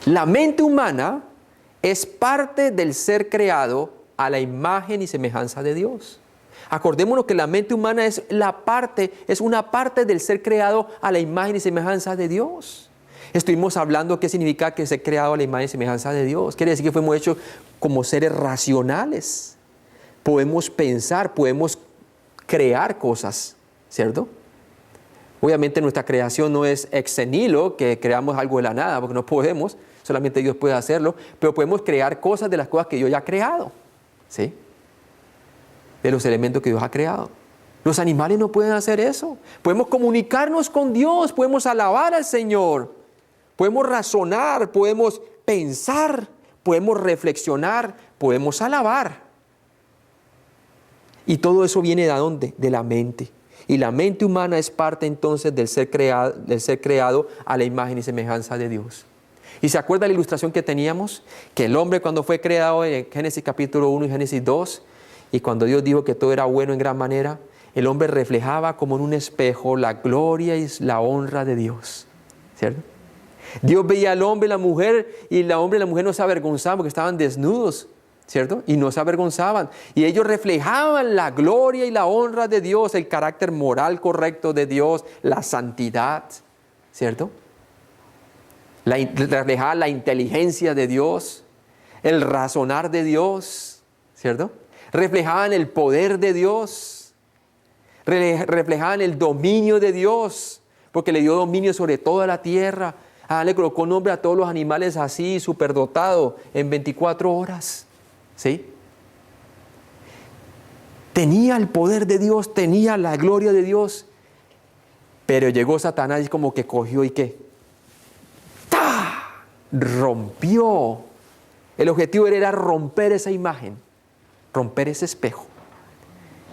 la mente humana es parte del ser creado a la imagen y semejanza de Dios. Acordémonos que la mente humana es una parte del ser creado a la imagen y semejanza de Dios. Estuvimos hablando qué significa que ser creado a la imagen y semejanza de Dios. Quiere decir que fuimos hechos como seres racionales. Podemos pensar, podemos crear cosas, ¿cierto? Obviamente nuestra creación no es ex nihilo, que creamos algo de la nada, porque no podemos, solamente Dios puede hacerlo, pero podemos crear cosas de las cosas que Dios ya ha creado, ¿sí? De los elementos que Dios ha creado. Los animales no pueden hacer eso. Podemos comunicarnos con Dios, podemos alabar al Señor, podemos razonar, podemos pensar, podemos reflexionar, podemos alabar. Y todo eso viene ¿de dónde? De la mente. Y la mente humana es parte entonces del ser creado a la imagen y semejanza de Dios. ¿Y se acuerda la ilustración que teníamos? Que el hombre cuando fue creado en Génesis capítulo 1 y Génesis 2, y cuando Dios dijo que todo era bueno en gran manera, el hombre reflejaba como en un espejo la gloria y la honra de Dios. ¿Cierto? Dios veía al hombre y la mujer, y el hombre y la mujer no se avergonzaban porque estaban desnudos, ¿cierto? Y no se avergonzaban. Y ellos reflejaban la gloria y la honra de Dios, el carácter moral correcto de Dios, la santidad, ¿cierto? Reflejaban la inteligencia de Dios, el razonar de Dios, ¿cierto? Reflejaban el poder de Dios, reflejaban el dominio de Dios, porque le dio dominio sobre toda la tierra. Le colocó nombre a todos los animales así, superdotado, en 24 horas. ¿Sí? Tenía el poder de Dios, tenía la gloria de Dios, pero llegó Satanás y como que cogió y ¿qué? ¡Ta! Rompió. El objetivo era romper esa imagen, romper ese espejo.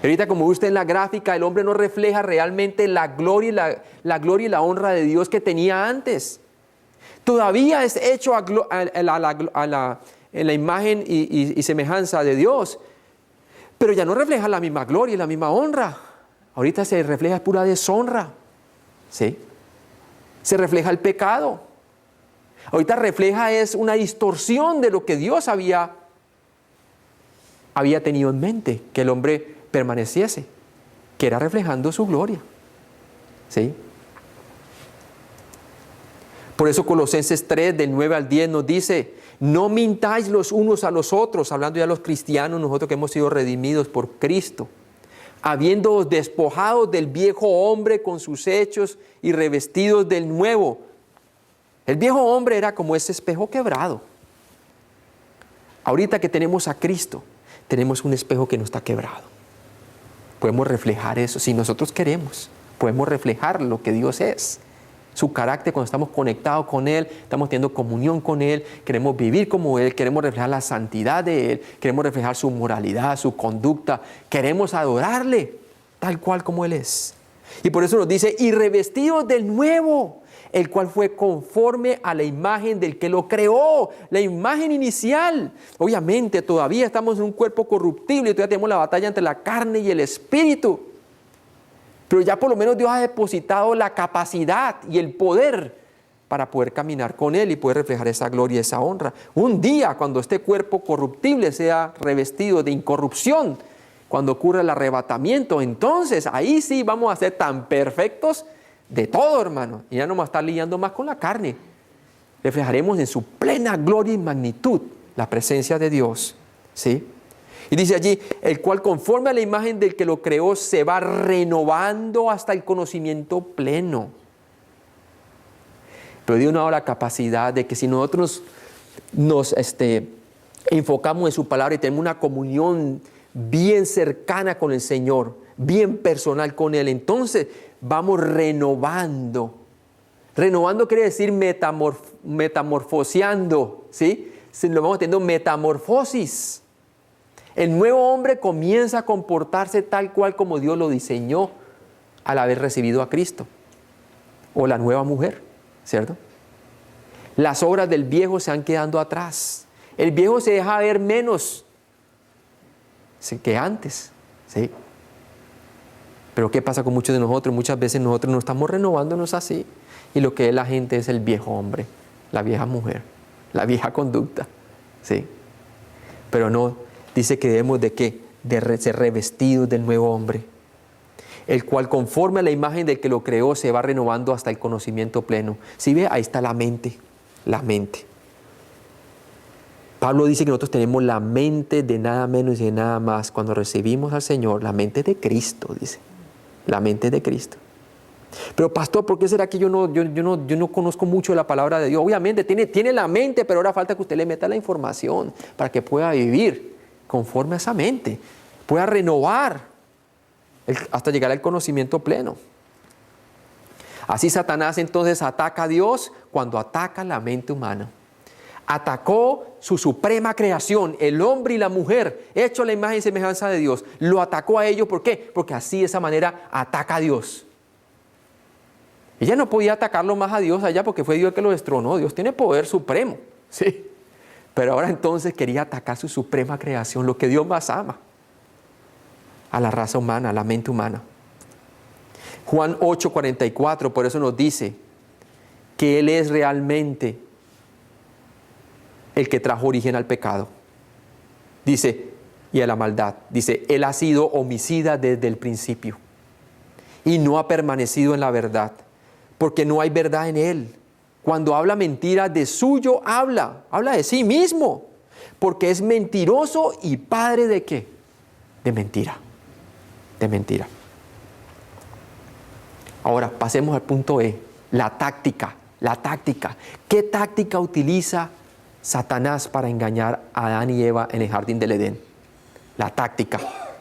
Ahorita, como ve usted en la gráfica, el hombre no refleja realmente la gloria y la honra de Dios que tenía antes. Todavía es hecho en la imagen y semejanza de Dios, pero ya no refleja la misma gloria y la misma honra. ahorita se refleja pura deshonra, ¿sí? Se refleja el pecado. Ahorita refleja es una distorsión de lo que Dios había tenido en mente, que el hombre permaneciese, que era reflejando su gloria, ¿sí? Por eso Colosenses 3, del 9 al 10 nos dice, no mintáis los unos a los otros, hablando ya de los cristianos, nosotros que hemos sido redimidos por Cristo, habiéndoos despojados del viejo hombre con sus hechos y revestidos del nuevo. El viejo hombre era como ese espejo quebrado. Ahorita que tenemos a Cristo, tenemos un espejo que no está quebrado. Podemos reflejar eso, si nosotros queremos, podemos reflejar lo que Dios es. Su carácter cuando estamos conectados con Él, estamos teniendo comunión con Él, queremos vivir como Él, queremos reflejar la santidad de Él, queremos reflejar su moralidad, su conducta, queremos adorarle tal cual como Él es. Y por eso nos dice, y revestidos del nuevo, el cual fue conforme a la imagen del que lo creó, la imagen inicial. Obviamente todavía estamos en un cuerpo corruptible y todavía tenemos la batalla entre la carne y el espíritu. Pero ya por lo menos Dios ha depositado la capacidad y el poder para poder caminar con Él y poder reflejar esa gloria y esa honra. Un día, cuando este cuerpo corruptible sea revestido de incorrupción, cuando ocurra el arrebatamiento, entonces ahí sí vamos a ser tan perfectos de todo, hermano. Y ya no vamos a estar lidiando más con la carne. Reflejaremos en su plena gloria y magnitud la presencia de Dios, ¿sí? Y dice allí, el cual conforme a la imagen del que lo creó se va renovando hasta el conocimiento pleno. Pero Dios nos ha dado la capacidad de que si nosotros nos enfocamos en su palabra y tenemos una comunión bien cercana con el Señor, bien personal con Él, entonces vamos renovando. Renovando quiere decir metamorfoseando, ¿sí? Lo vamos teniendo metamorfosis. El nuevo hombre comienza a comportarse tal cual como Dios lo diseñó al haber recibido a Cristo. O la nueva mujer, ¿cierto? Las obras del viejo se han quedado atrás. El viejo se deja ver menos que antes, ¿sí? Pero ¿qué pasa con muchos de nosotros? Muchas veces nosotros no estamos renovándonos así. Y lo que es la gente es el viejo hombre, la vieja mujer, la vieja conducta, ¿sí? Pero no. Dice que debemos de ¿qué? De ser revestidos del nuevo hombre, el cual conforme a la imagen del que lo creó se va renovando hasta el conocimiento pleno. ¿Sí ve? Ahí está la mente, la mente. Pablo dice que nosotros tenemos la mente de nada menos y de nada más cuando recibimos al Señor, la mente de Cristo, dice, la mente de Cristo. Pero pastor, ¿por qué será que yo no conozco mucho de la palabra de Dios? Obviamente tiene la mente, pero ahora falta que usted le meta la información para que pueda vivir conforme a esa mente, pueda renovar hasta llegar al conocimiento pleno. Así Satanás entonces ataca a Dios cuando ataca la mente humana. Atacó su suprema creación, el hombre y la mujer, hecho a la imagen y semejanza de Dios. Lo atacó a ellos, ¿por qué? Porque así de esa manera ataca a Dios. Ella no podía atacarlo más a Dios allá porque fue Dios el que lo destronó. Dios tiene poder supremo, ¿sí? Pero ahora entonces quería atacar su suprema creación, lo que Dios más ama, a la raza humana, a la mente humana. Juan 8:44, por eso nos dice que Él es realmente el que trajo origen al pecado. Dice, y a la maldad. Dice, Él ha sido homicida desde el principio y no ha permanecido en la verdad, porque no hay verdad en Él. Cuando habla mentira, de suyo habla de sí mismo, porque es mentiroso y padre ¿de qué? De mentira, de mentira. Ahora pasemos al punto E, la táctica. ¿Qué táctica utiliza Satanás para engañar a Adán y Eva en el jardín del Edén? La táctica,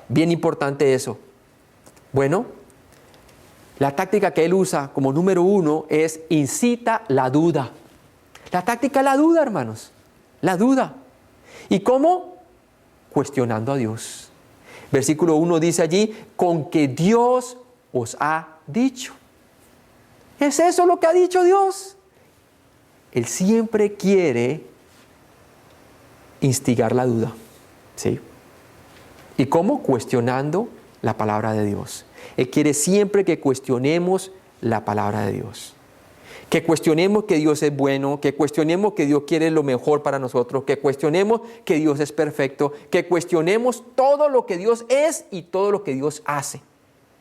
bien importante eso. Bueno, la táctica que él usa como número 1 es incita la duda. La táctica es la duda, hermanos. La duda. ¿Y cómo? Cuestionando a Dios. Versículo 1 dice allí, con que Dios os ha dicho. ¿Es eso lo que ha dicho Dios? Él siempre quiere instigar la duda. ¿Sí? ¿Y cómo? Cuestionando la palabra de Dios. Él quiere siempre que cuestionemos la palabra de Dios. Que cuestionemos que Dios es bueno, que cuestionemos que Dios quiere lo mejor para nosotros, que cuestionemos que Dios es perfecto, que cuestionemos todo lo que Dios es y todo lo que Dios hace.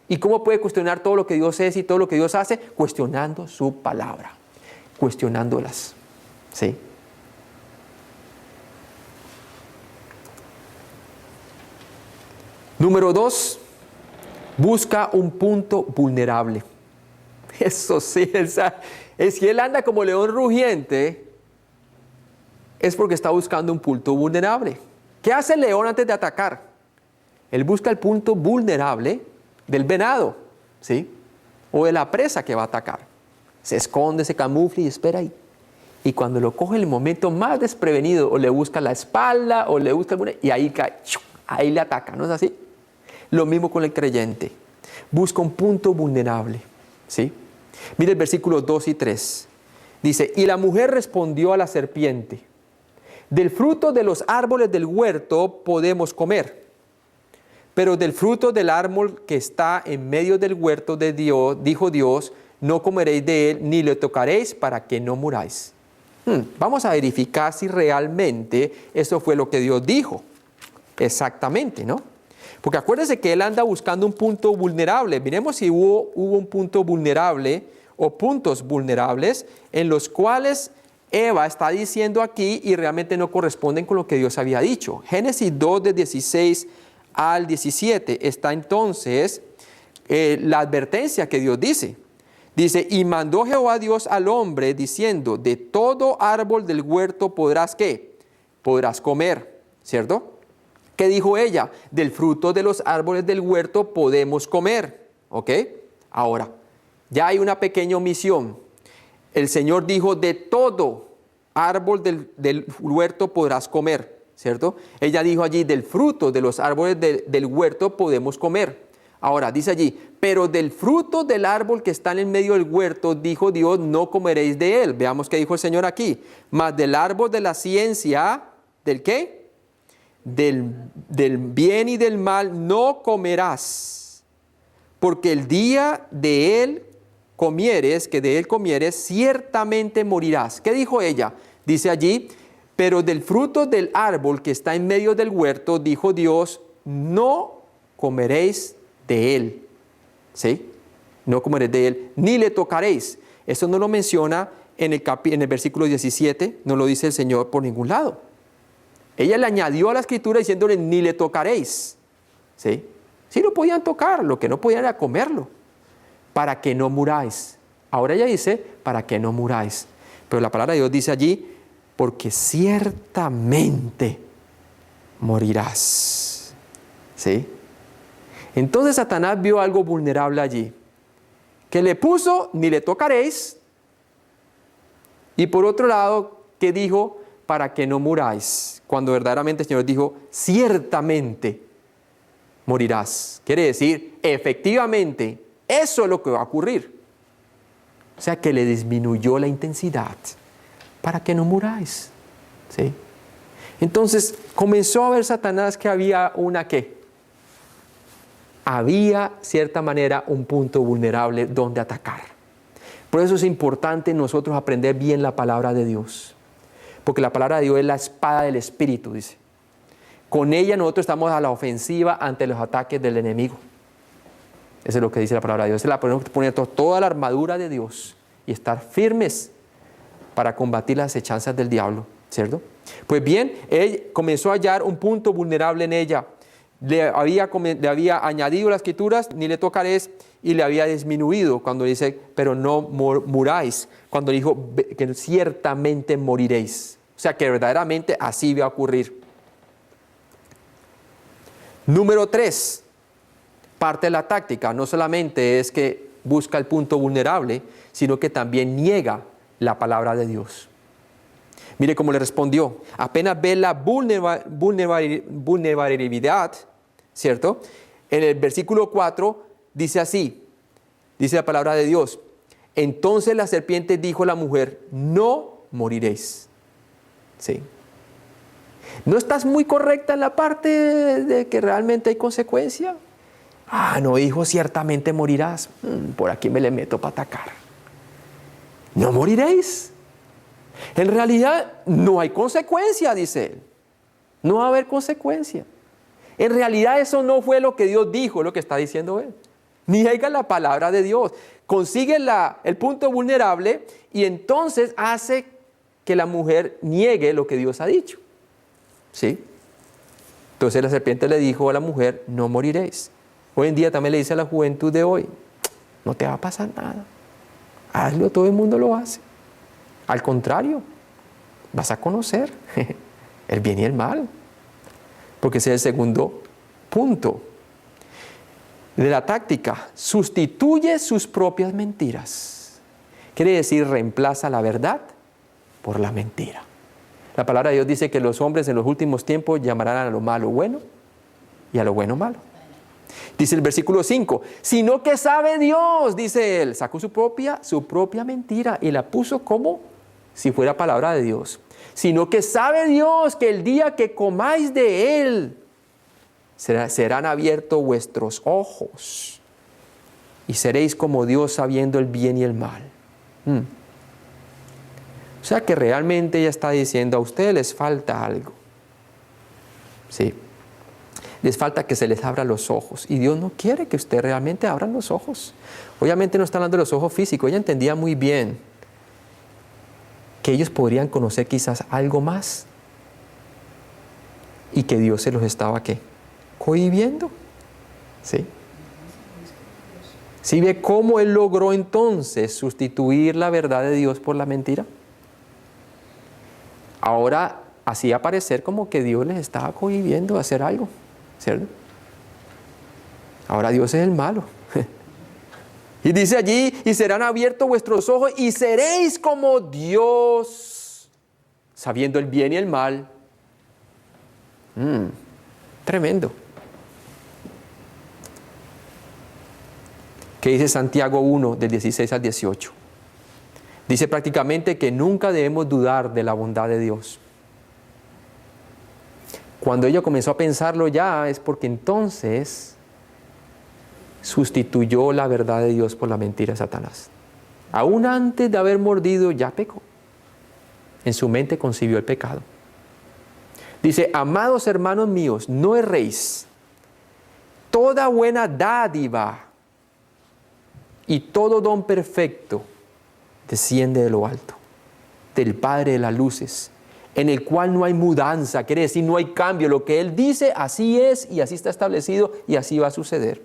¿Y cómo puede cuestionar todo lo que Dios es y todo lo que Dios hace? Cuestionando su palabra, cuestionándolas. ¿Sí? Número 2, busca un punto vulnerable. Eso sí, si él anda como león rugiente, es porque está buscando un punto vulnerable. ¿Qué hace el león antes de atacar? Él busca el punto vulnerable del venado, ¿sí? O de la presa que va a atacar. Se esconde, se camufla y espera ahí. Y cuando lo coge en el momento más desprevenido, o le busca la espalda, o le busca alguna, y ahí cae, ahí le ataca, ¿no es así? Lo mismo con el creyente. Busca un punto vulnerable, ¿sí? Mire el versículo 2 y 3. Dice, y la mujer respondió a la serpiente, del fruto de los árboles del huerto podemos comer, pero del fruto del árbol que está en medio del huerto de Dios, dijo Dios, no comeréis de él, ni le tocaréis para que no muráis. Vamos a verificar si realmente eso fue lo que Dios dijo. Exactamente, ¿no? Porque acuérdense que él anda buscando un punto vulnerable. Miremos si hubo un punto vulnerable o puntos vulnerables en los cuales Eva está diciendo aquí y realmente no corresponden con lo que Dios había dicho. Génesis 2, de 16 al 17, está entonces la advertencia que Dios dice. Dice, y mandó Jehová Dios al hombre diciendo, de todo árbol del huerto podrás, ¿qué? Podrás comer, ¿cierto? ¿Qué dijo ella? Del fruto de los árboles del huerto podemos comer, ¿ok? Ahora, ya hay una pequeña omisión. El Señor dijo, de todo árbol del huerto podrás comer, ¿cierto? Ella dijo allí, del fruto de los árboles del huerto podemos comer. Ahora, dice allí, pero del fruto del árbol que está en el medio del huerto, dijo Dios, no comeréis de él. Veamos qué dijo el Señor aquí. Mas del árbol de la ciencia, ¿del qué? Del bien y del mal no comerás, porque el día de él comieres, ciertamente morirás. ¿Qué dijo ella? Dice allí, pero del fruto del árbol que está en medio del huerto, dijo Dios, no comeréis de él. ¿Sí? No comeréis de él, ni le tocaréis. Eso no lo menciona en el versículo 17, no lo dice el Señor por ningún lado. Ella le añadió a la escritura diciéndole, ni le tocaréis. ¿Sí? Sí lo podían tocar, lo que no podían era comerlo. Para que no muráis. Ahora ella dice, para que no muráis. Pero la palabra de Dios dice allí, porque ciertamente morirás. ¿Sí? Entonces Satanás vio algo vulnerable allí. Que le puso, ni le tocaréis. Y por otro lado, que dijo, para que no muráis. Cuando verdaderamente el Señor dijo, ciertamente morirás. Quiere decir, efectivamente, eso es lo que va a ocurrir. O sea, que le disminuyó la intensidad para que no muráis. ¿Sí? Entonces, comenzó a ver Satanás que había ¿qué? Había, cierta manera, un punto vulnerable donde atacar. Por eso es importante nosotros aprender bien la palabra de Dios. Porque la palabra de Dios es la espada del Espíritu, dice. Con ella nosotros estamos a la ofensiva ante los ataques del enemigo. Eso es lo que dice la palabra de Dios. Se la ponemos que poner toda la armadura de Dios y estar firmes para combatir las hechanzas del diablo, ¿cierto? Pues bien, él comenzó a hallar un punto vulnerable en ella. Le había añadido las escrituras, ni le tocaréis, y le había disminuido cuando dice, pero no muráis, cuando dijo que ciertamente moriréis. O sea que verdaderamente así va a ocurrir. Número 3, parte de la táctica no solamente es que busca el punto vulnerable, sino que también niega la palabra de Dios. Mire cómo le respondió. Apenas ve la vulnerabilidad, ¿cierto? En el versículo 4 dice así, dice la palabra de Dios. Entonces la serpiente dijo a la mujer, no moriréis. ¿Sí? ¿No estás muy correcta en la parte de que realmente hay consecuencia? No, hijo, ciertamente morirás. Por aquí me le meto para atacar. No moriréis. En realidad no hay consecuencia, dice él. No va a haber consecuencia. En realidad eso no fue lo que Dios dijo, lo que está diciendo él. Niega la palabra de Dios. Consigue el punto vulnerable y entonces hace que la mujer niegue lo que Dios ha dicho. ¿Sí? Entonces la serpiente le dijo a la mujer, no moriréis. Hoy en día también le dice a la juventud de hoy, no te va a pasar nada. Hazlo, todo el mundo lo hace. Al contrario, vas a conocer el bien y el mal. Porque ese es el segundo punto de la táctica. Sustituye sus propias mentiras. Quiere decir, reemplaza la verdad por la mentira. La palabra de Dios dice que los hombres en los últimos tiempos llamarán a lo malo bueno y a lo bueno malo. Dice el versículo 5, sino que sabe Dios, dice él, sacó su propia mentira y la puso como si fuera palabra de Dios. Sino que sabe Dios que el día que comáis de él, serán abiertos vuestros ojos y seréis como Dios sabiendo el bien y el mal. O sea que realmente ella está diciendo, a ustedes les falta algo. Sí. Les falta que se les abra los ojos. Y Dios no quiere que ustedes realmente abran los ojos. Obviamente no está hablando de los ojos físicos. Ella entendía muy bien que ellos podrían conocer quizás algo más. Y que Dios se los estaba, ¿qué? Cohibiendo. ¿Sí? ¿Sí ve cómo él logró entonces sustituir la verdad de Dios por la mentira? Ahora hacía parecer como que Dios les estaba cohibiendo a hacer algo, ¿cierto? Ahora Dios es el malo. Y dice allí, y serán abiertos vuestros ojos y seréis como Dios, sabiendo el bien y el mal. Tremendo. ¿Qué dice Santiago 1, del 16 al 18? Dice prácticamente que nunca debemos dudar de la bondad de Dios. Cuando ella comenzó a pensarlo ya es porque entonces sustituyó la verdad de Dios por la mentira de Satanás. Aún antes de haber mordido ya pecó. En su mente concibió el pecado. Dice, amados hermanos míos, no erréis. Toda buena dádiva y todo don perfecto desciende de lo alto, del Padre de las luces, en el cual no hay mudanza, quiere decir no hay cambio. Lo que Él dice, así es y así está establecido y así va a suceder.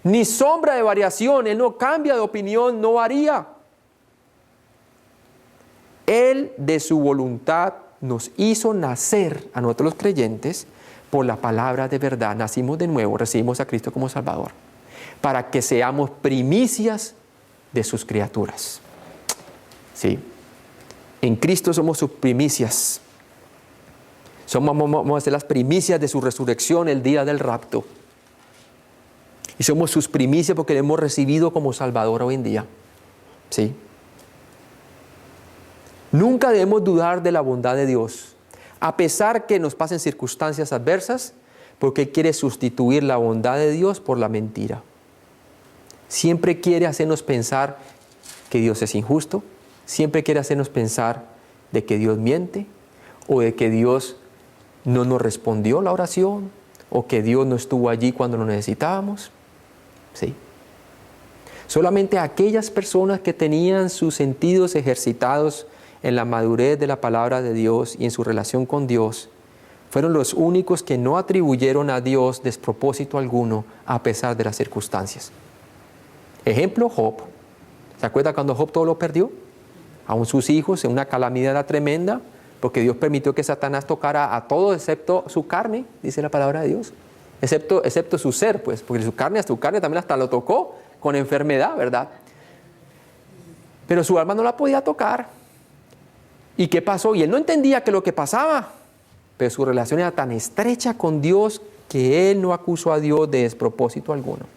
Ni sombra de variación, Él no cambia de opinión, no varía. Él de su voluntad nos hizo nacer a nosotros los creyentes por la palabra de verdad. Nacimos de nuevo, recibimos a Cristo como Salvador, para que seamos primicias de sus criaturas. Sí, en Cristo somos sus primicias. Vamos a ser las primicias de su resurrección el día del rapto. Y somos sus primicias porque le hemos recibido como Salvador hoy en día. ¿Sí? Nunca debemos dudar de la bondad de Dios, a pesar que nos pasen circunstancias adversas, porque Él quiere sustituir la bondad de Dios por la mentira. Siempre quiere hacernos pensar que Dios es injusto, siempre quiere hacernos pensar de que Dios miente, o de que Dios no nos respondió la oración, o que Dios no estuvo allí cuando lo necesitábamos. ¿Sí? Solamente aquellas personas que tenían sus sentidos ejercitados en la madurez de la palabra de Dios y en su relación con Dios, fueron los únicos que no atribuyeron a Dios despropósito alguno a pesar de las circunstancias. Ejemplo, Job. ¿Se acuerda cuando Job todo lo perdió? Aún sus hijos en una calamidad tremenda, porque Dios permitió que Satanás tocara a todo excepto su carne, dice la palabra de Dios. Excepto su ser, pues, porque su carne también hasta lo tocó con enfermedad, ¿verdad? Pero su alma no la podía tocar. ¿Y qué pasó? Y él no entendía que lo que pasaba, pero su relación era tan estrecha con Dios que él no acusó a Dios de despropósito alguno.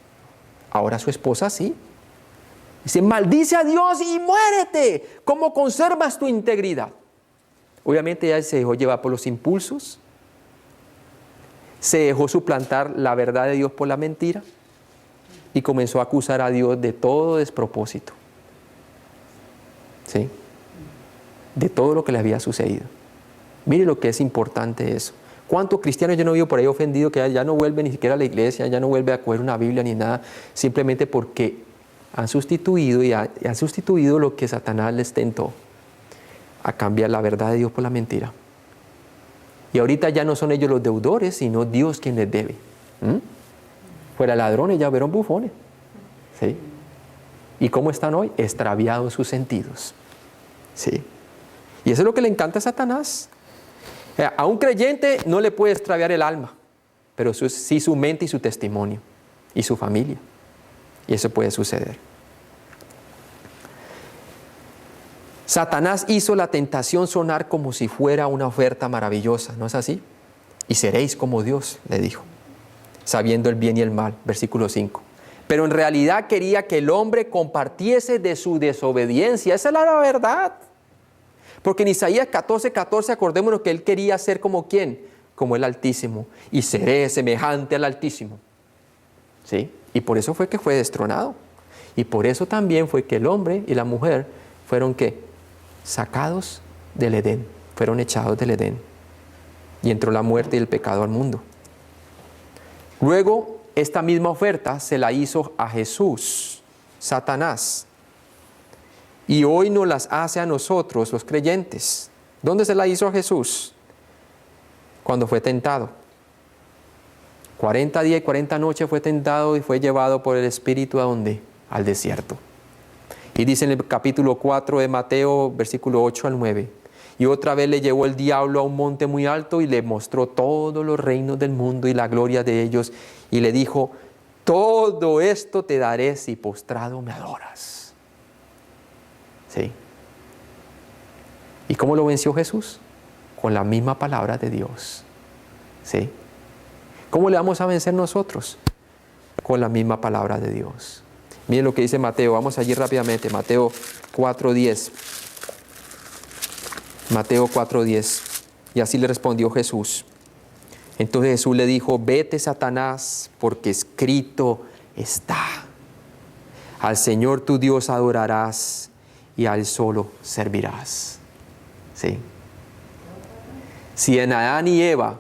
Ahora su esposa sí. Dice, maldice a Dios y muérete. ¿Cómo conservas tu integridad? Obviamente ella se dejó llevar por los impulsos. Se dejó suplantar la verdad de Dios por la mentira. y comenzó a acusar a Dios de todo despropósito. ¿Sí? De todo lo que le había sucedido. Mire lo que es importante eso. ¿Cuántos cristianos yo no veo por ahí ofendidos que ya no vuelven ni siquiera a la iglesia, ya no vuelve a coger una Biblia ni nada, simplemente porque han sustituido han sustituido lo que Satanás les tentó, a cambiar la verdad de Dios por la mentira? Y ahorita ya no son ellos los deudores, sino Dios quien les debe. Fuera ladrones, ya fueron bufones. ¿Sí? ¿Y cómo están hoy? Extraviados sus sentidos. ¿Sí? Y eso es lo que le encanta a Satanás. A un creyente no le puede extraviar el alma, pero sí su mente y su testimonio y su familia. Y eso puede suceder. Satanás hizo la tentación sonar como si fuera una oferta maravillosa, ¿no es así? Y seréis como Dios, le dijo, sabiendo el bien y el mal, versículo 5. Pero en realidad quería que el hombre compartiese de su desobediencia. Esa era la verdad. Porque en Isaías 14:14, acordémonos que él quería ser como ¿quién? Como el Altísimo. Y seré semejante al Altísimo. ¿Sí? Y por eso fue que fue destronado. Y por eso también fue que el hombre y la mujer fueron ¿qué? Sacados del Edén. Fueron echados del Edén. Y entró la muerte y el pecado al mundo. Luego, esta misma oferta se la hizo a Jesús, Satanás. Y hoy nos las hace a nosotros, los creyentes. ¿Dónde se la hizo a Jesús? Cuando fue tentado. 40 días y 40 noches fue tentado y fue llevado por el Espíritu ¿a dónde? Al desierto. Y dice en el capítulo 4 de Mateo, versículo 8 al 9. Y otra vez le llevó el diablo a un monte muy alto y le mostró todos los reinos del mundo y la gloria de ellos. Y le dijo, todo esto te daré si postrado me adoras. ¿Sí? ¿Y cómo lo venció Jesús? Con la misma palabra de Dios. ¿Sí? ¿Cómo le vamos a vencer nosotros? Con la misma palabra de Dios. Miren lo que dice Mateo. Vamos allí rápidamente. Mateo 4:10. Mateo 4:10. Y así le respondió Jesús. Entonces Jesús le dijo, vete Satanás, porque escrito está. Al Señor tu Dios adorarás y a Él solo servirás. ¿Sí? Si en Adán y Eva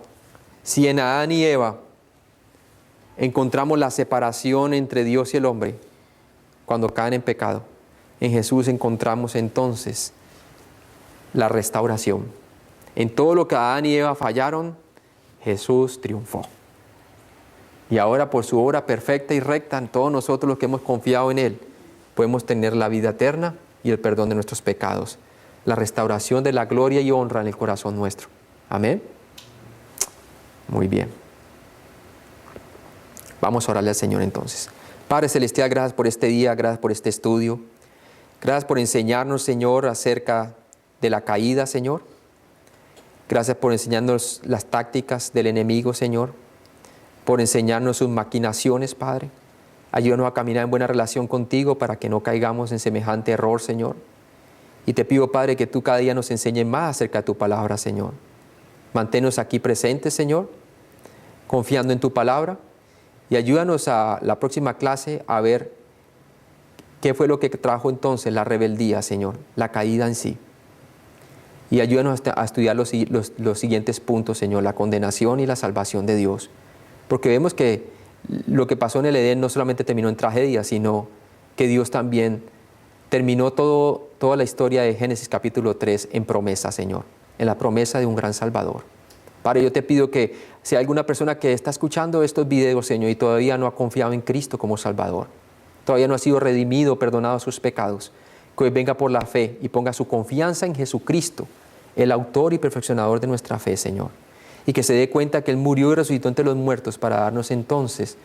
encontramos la separación entre Dios y el hombre, cuando caen en pecado, en Jesús encontramos entonces la restauración. En todo lo que Adán y Eva fallaron, Jesús triunfó. Y ahora por su obra perfecta y recta, en todos nosotros los que hemos confiado en Él, podemos tener la vida eterna y el perdón de nuestros pecados. La restauración de la gloria y honra en el corazón nuestro. Amén. Muy bien. Vamos a orarle al Señor entonces. Padre Celestial, gracias por este día, gracias por este estudio. Gracias por enseñarnos, Señor, acerca de la caída, Señor. Gracias por enseñarnos las tácticas del enemigo, Señor. Por enseñarnos sus maquinaciones, Padre. Ayúdanos a caminar en buena relación contigo para que no caigamos en semejante error, Señor. Y te pido, Padre, que tú cada día nos enseñes más acerca de tu palabra, Señor. Manténnos aquí presentes, Señor, confiando en tu palabra. Y ayúdanos a la próxima clase a ver qué fue lo que trajo entonces la rebeldía, Señor, la caída en sí. Y ayúdanos a estudiar los siguientes puntos, Señor, la condenación y la salvación de Dios. Porque vemos que lo que pasó en el Edén no solamente terminó en tragedia, sino que Dios también terminó toda la historia de Génesis capítulo 3 en promesa, Señor, en la promesa de un gran Salvador. Padre, yo te pido que si hay alguna persona que está escuchando estos videos, Señor, y todavía no ha confiado en Cristo como Salvador, todavía no ha sido redimido, perdonado sus pecados, que hoy venga por la fe y ponga su confianza en Jesucristo, el autor y perfeccionador de nuestra fe, Señor. Y que se dé cuenta que Él murió y resucitó entre los muertos para darnos entonces,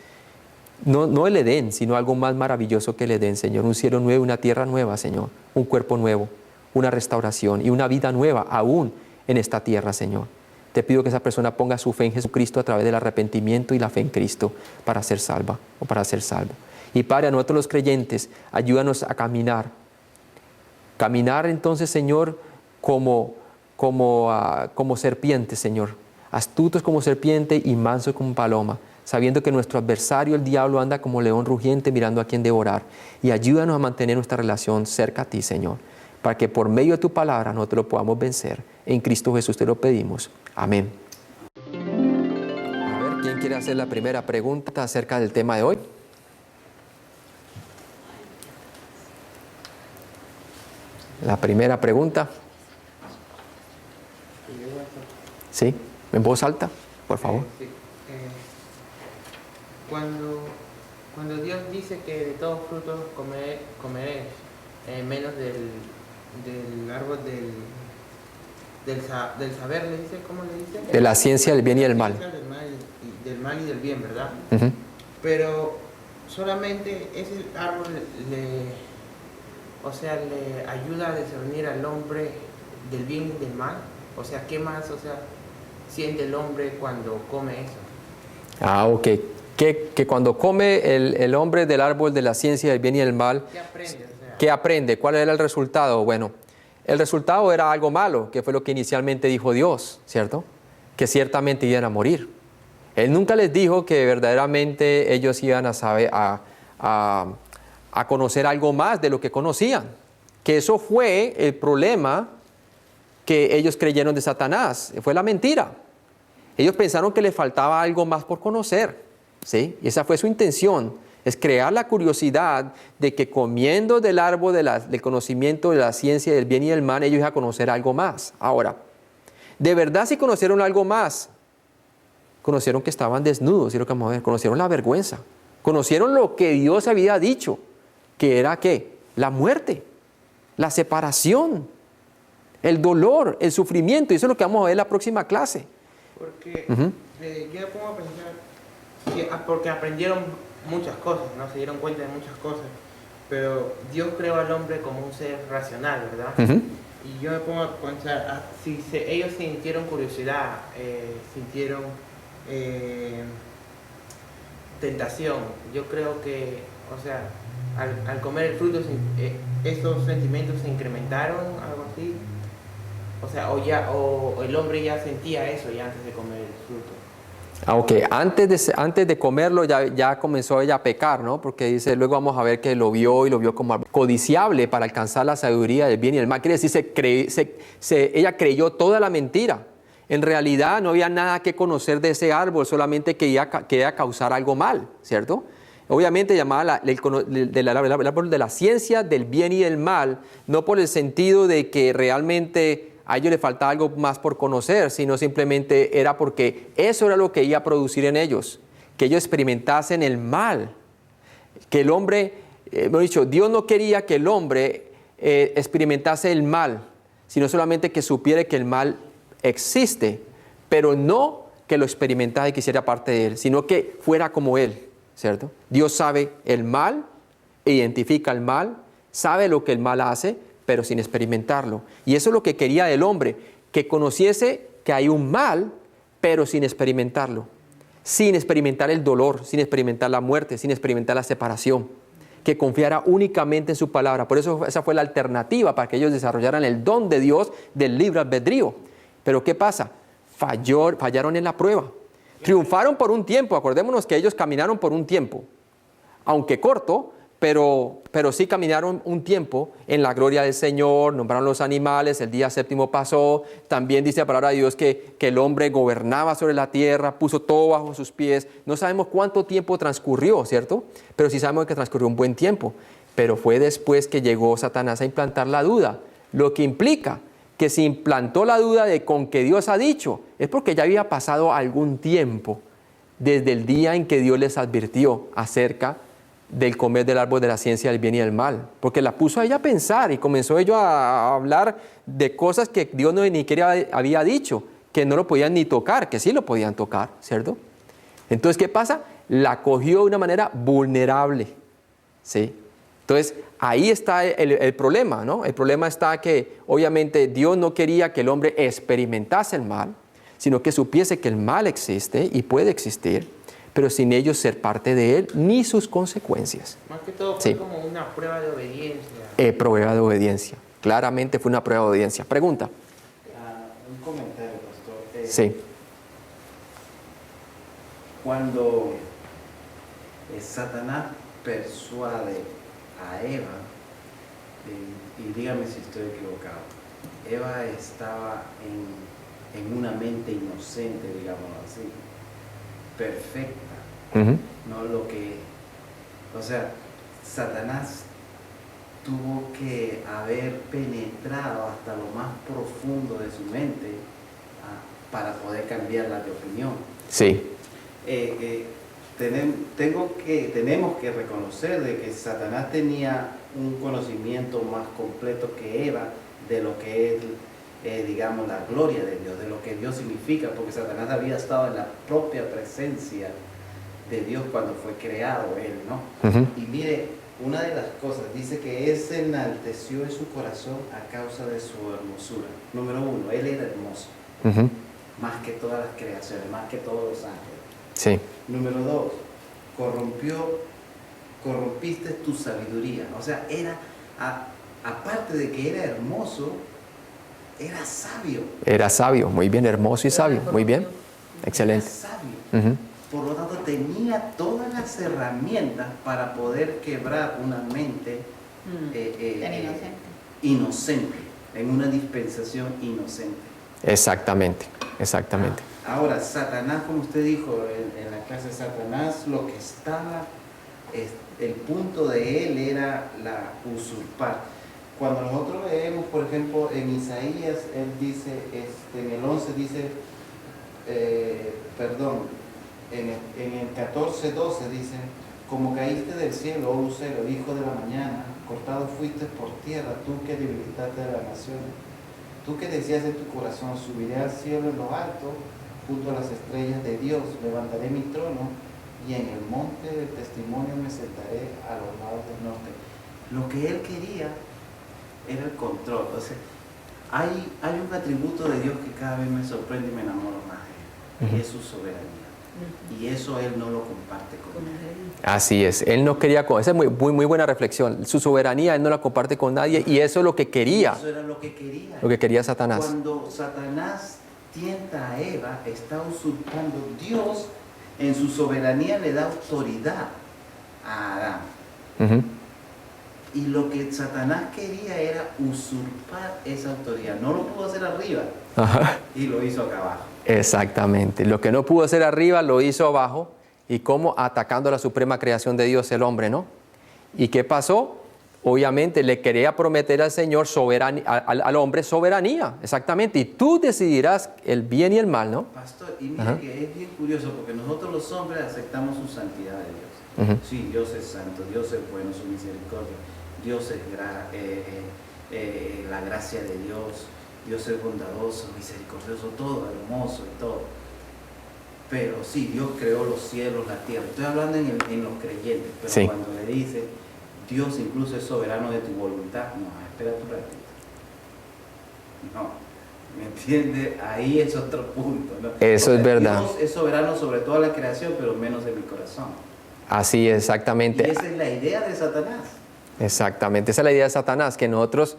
no el Edén, sino algo más maravilloso que el Edén, Señor. Un cielo nuevo, una tierra nueva, Señor. Un cuerpo nuevo, una restauración y una vida nueva aún en esta tierra, Señor. Te pido que esa persona ponga su fe en Jesucristo a través del arrepentimiento y la fe en Cristo para ser salva o para ser salvo. Y Padre, a nosotros los creyentes, ayúdanos a caminar. Caminar entonces, Señor, como serpientes, Señor. Astutos como serpiente y mansos como paloma, sabiendo que nuestro adversario, el diablo, anda como león rugiente mirando a quien devorar. Y ayúdanos a mantener nuestra relación cerca a ti, Señor, para que por medio de tu palabra nosotros lo podamos vencer. En Cristo Jesús te lo pedimos. Amén. A ver, ¿quién quiere hacer la primera pregunta acerca del tema de hoy? La primera pregunta. Sí, en voz alta, por favor. Sí. Cuando Dios dice que de todos frutos comeréis, menos del árbol del saber, le dice, ¿cómo le dice? De la ciencia del bien y del mal. Del mal y del bien, ¿verdad? Uh-huh. Pero solamente ese árbol le ayuda a discernir al hombre del bien y del mal. O sea, ¿qué más, siente el hombre cuando come eso? Ah, ok. Que cuando come el hombre del árbol de la ciencia del bien y del mal, ¿Qué aprende? ¿qué aprende? ¿Cuál era el resultado? Bueno, el resultado era algo malo, que fue lo que inicialmente dijo Dios, ¿cierto? Que ciertamente iban a morir. Él nunca les dijo que verdaderamente ellos iban a saber, a conocer algo más de lo que conocían. Que eso fue el problema que ellos creyeron de Satanás, fue la mentira. Ellos pensaron que les faltaba algo más por conocer, ¿sí? Y esa fue su intención, es crear la curiosidad de que comiendo del árbol del conocimiento de la ciencia del bien y del mal, ellos iban a conocer algo más. Ahora, de verdad si conocieron algo más, conocieron que estaban desnudos, ¿sí? Lo que vamos a ver, conocieron la vergüenza, conocieron lo que Dios había dicho, que era ¿qué? La muerte, la separación, el dolor, el sufrimiento, y eso es lo que vamos a ver en la próxima clase. Porque yo me pongo a pensar, porque aprendieron muchas cosas, ¿no? Se dieron cuenta de muchas cosas, pero Dios creó al hombre como un ser racional, ¿verdad? Y yo me pongo a pensar, si ellos sintieron curiosidad, sintieron tentación, yo creo que, al comer el fruto, esos sentimientos se incrementaron, algo así. O el hombre ya sentía eso ya antes de comer el fruto. Ok, antes de comerlo ya comenzó ella a pecar, ¿no? Porque dice, luego vamos a ver que lo vio como codiciable para alcanzar la sabiduría del bien y del mal. Quiere decir, ella creyó toda la mentira. En realidad no había nada que conocer de ese árbol, solamente que iba a causar algo mal, ¿cierto? Obviamente llamaba el árbol de la ciencia del bien y del mal, no por el sentido de que realmente a ellos les faltaba algo más por conocer, sino simplemente era porque eso era lo que iba a producir en ellos, que ellos experimentasen el mal, que el hombre, hemos dicho, Dios no quería que el hombre experimentase el mal, sino solamente que supiera que el mal existe, pero no que lo experimentara y quisiera parte de él, sino que fuera como él, ¿cierto? Dios sabe el mal, identifica el mal, sabe lo que el mal hace, pero sin experimentarlo. Y eso es lo que quería del hombre, que conociese que hay un mal, pero sin experimentarlo, sin experimentar el dolor, sin experimentar la muerte, sin experimentar la separación, que confiara únicamente en su palabra. Por eso esa fue la alternativa para que ellos desarrollaran el don de Dios del libre albedrío. Pero ¿qué pasa? Fallaron en la prueba. Triunfaron por un tiempo, acordémonos que ellos caminaron por un tiempo, aunque corto, pero sí caminaron un tiempo en la gloria del Señor, nombraron los animales, el día séptimo pasó, también dice la palabra de Dios que el hombre gobernaba sobre la tierra, puso todo bajo sus pies. No sabemos cuánto tiempo transcurrió, ¿cierto? Pero sí sabemos que transcurrió un buen tiempo, pero fue después que llegó Satanás a implantar la duda, lo que implica que se implantó la duda de con que Dios ha dicho, es porque ya había pasado algún tiempo desde el día en que Dios les advirtió acerca del comer del árbol de la ciencia del bien y del mal, porque la puso a ella a pensar y comenzó ella a hablar de cosas que Dios no ni siquiera había dicho, que no lo podían ni tocar, que sí lo podían tocar, ¿cierto? Entonces, ¿qué pasa? La cogió de una manera vulnerable, ¿sí? Entonces, ahí está el problema, ¿no? El problema está que obviamente Dios no quería que el hombre experimentase el mal, sino que supiese que el mal existe y puede existir, pero sin ellos ser parte de él, ni sus consecuencias. Más que todo fue como una prueba de obediencia. Prueba de obediencia. Claramente fue una prueba de obediencia. Pregunta. Un comentario, pastor. Sí. cuando Satanás persuade a Eva, y dígame si estoy equivocado, Eva estaba en una mente inocente, digámoslo así, perfecta, no lo que, o sea, Satanás tuvo que haber penetrado hasta lo más profundo de su mente para poder cambiarla de opinión. Sí. Tenemos que reconocer de que Satanás tenía un conocimiento más completo que Eva de lo que es, digamos, la gloria de Dios, de lo que Dios significa, porque Satanás había estado en la propia presencia de Dios cuando fue creado él, ¿no? Y mire, una de las cosas, dice que él se enalteció en su corazón a causa de su hermosura. Número uno, él era hermoso, más que todas las creaciones, más que todos los ángeles. Sí. Número dos, corrompiste tu sabiduría. O sea, aparte de que era hermoso, era sabio. Era sabio, muy bien, hermoso y sabio, muy bien. Excelente. Era sabio. Por lo tanto, tenía todas las herramientas para poder quebrar una mente inocente, en una dispensación inocente. Exactamente, exactamente. Ahora, Satanás, como usted dijo en la clase, Satanás lo que estaba, el punto de él era la usurpar. Cuando nosotros leemos, por ejemplo, en Isaías, él dice, en el 11 dice, en el 14:12 dice, como caíste del cielo, oh lucero, hijo de la mañana, cortado fuiste por tierra, tú que debilitaste a las naciones, tú que decías en tu corazón, subiré al cielo en lo alto, junto a las estrellas de Dios, levantaré mi trono y en el monte del testimonio me sentaré a los lados del norte. Lo que él quería era el control. O sea, hay un atributo de Dios que cada vez me sorprende y me enamoro más de él, y es su soberanía. Y eso él no lo comparte con nadie. Así es, él no quería, esa es muy buena reflexión, su soberanía él no la comparte con nadie y eso es lo que quería. Eso era lo que quería. Lo que quería Satanás. Cuando Satanás tienta a Eva, está usurpando. Dios en su soberanía le da autoridad a Adán. Y lo que Satanás quería era usurpar esa autoridad. No lo pudo hacer arriba. Y lo hizo acá abajo. Exactamente. Lo que no pudo hacer arriba lo hizo abajo. Y como atacando la suprema creación de Dios, el hombre, ¿no? ¿Y qué pasó? Obviamente le quería prometer al Señor al hombre soberanía, exactamente. Y tú decidirás el bien y el mal, ¿no? Pastor, y mira que es bien curioso porque nosotros los hombres aceptamos su santidad de Dios. Sí, Dios es santo, Dios es bueno, su misericordia, Dios es la gracia de Dios, Dios es bondadoso, misericordioso, todo hermoso y todo. Pero sí, Dios creó los cielos, la tierra. Estoy hablando en los creyentes, pero sí, cuando le dice Dios incluso es soberano de tu voluntad, no, espera un ratito. No, ¿me entiendes? Ahí es otro punto, ¿no? Eso es verdad. Dios es soberano sobre toda la creación, pero menos de mi corazón. Así es, exactamente. Y esa es la idea de Satanás. Exactamente, esa es la idea de Satanás, que nosotros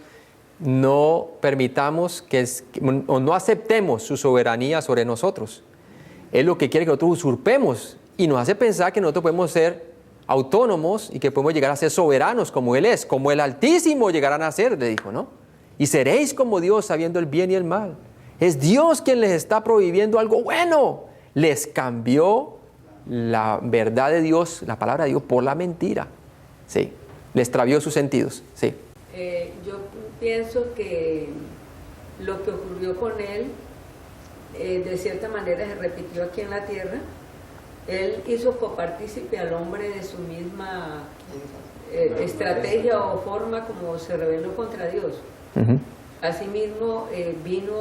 no permitamos o no aceptemos su soberanía sobre nosotros. Él lo que quiere es que nosotros usurpemos y nos hace pensar que nosotros podemos ser autónomos y que podemos llegar a ser soberanos como Él es, como el Altísimo llegarán a ser, le dijo, ¿no? Y seréis como Dios sabiendo el bien y el mal. Es Dios quien les está prohibiendo algo bueno. Les cambió la verdad de Dios, la palabra de Dios, por la mentira. Sí, les travió sus sentidos, sí. Yo pienso que lo que ocurrió con él, de cierta manera se repitió aquí en la tierra. Él hizo copartícipe al hombre de su misma estrategia o forma como se rebeló contra Dios. Asimismo, vino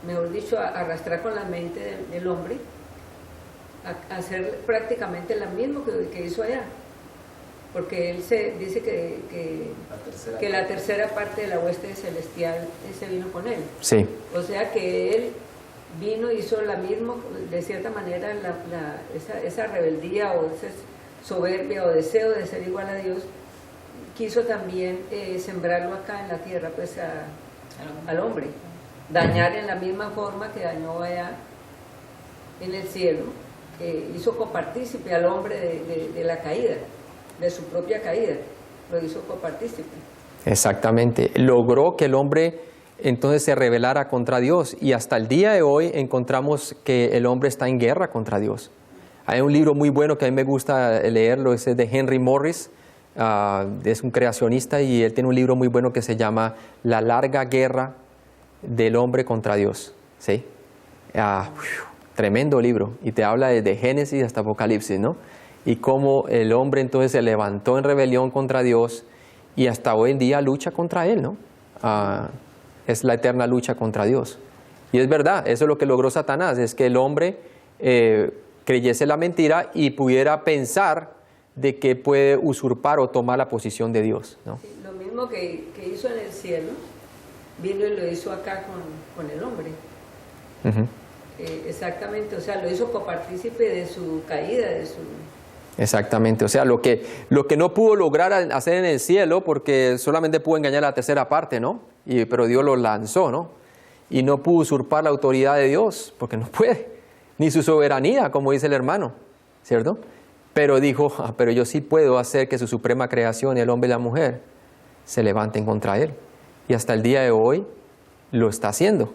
mejor dicho, a arrastrar con la mente del hombre, a hacer prácticamente lo mismo que hizo allá. Porque él dice que la tercera parte de la hueste celestial se vino con él. Sí. O sea que él vino y hizo la misma, de cierta manera, esa rebeldía o esa soberbia o deseo de ser igual a Dios, quiso también sembrarlo acá en la tierra, pues al hombre, dañar en la misma forma que dañó allá en el cielo, hizo copartícipe al hombre de la caída, de su propia caída, lo hizo copartícipe. Exactamente. Logró que el hombre entonces se rebelara contra Dios, y hasta el día de hoy encontramos que el hombre está en guerra contra Dios. Hay un libro muy bueno que a mí me gusta leerlo, ese de Henry Morris, es un creacionista, y él tiene un libro muy bueno que se llama La larga guerra del hombre contra Dios. ¿Sí? Tremendo libro, y te habla desde Génesis hasta Apocalipsis, ¿no? Y cómo el hombre entonces se levantó en rebelión contra Dios y hasta hoy en día lucha contra Él, ¿no? Es la eterna lucha contra Dios. Y es verdad, eso es lo que logró Satanás, es que el hombre creyese la mentira y pudiera pensar de que puede usurpar o tomar la posición de Dios, ¿no? Sí, lo mismo que hizo en el cielo, vino y lo hizo acá con el hombre. Uh-huh. Exactamente, o sea, lo hizo copartícipe de su caída, de su... Exactamente, o sea, lo que no pudo lograr hacer en el cielo, porque solamente pudo engañar a la tercera parte, ¿no? Pero Dios lo lanzó, ¿no? Y no pudo usurpar la autoridad de Dios, porque no puede, ni su soberanía, como dice el hermano, ¿cierto? Pero dijo, pero yo sí puedo hacer que su suprema creación, el hombre y la mujer, se levanten contra él. Y hasta el día de hoy lo está haciendo.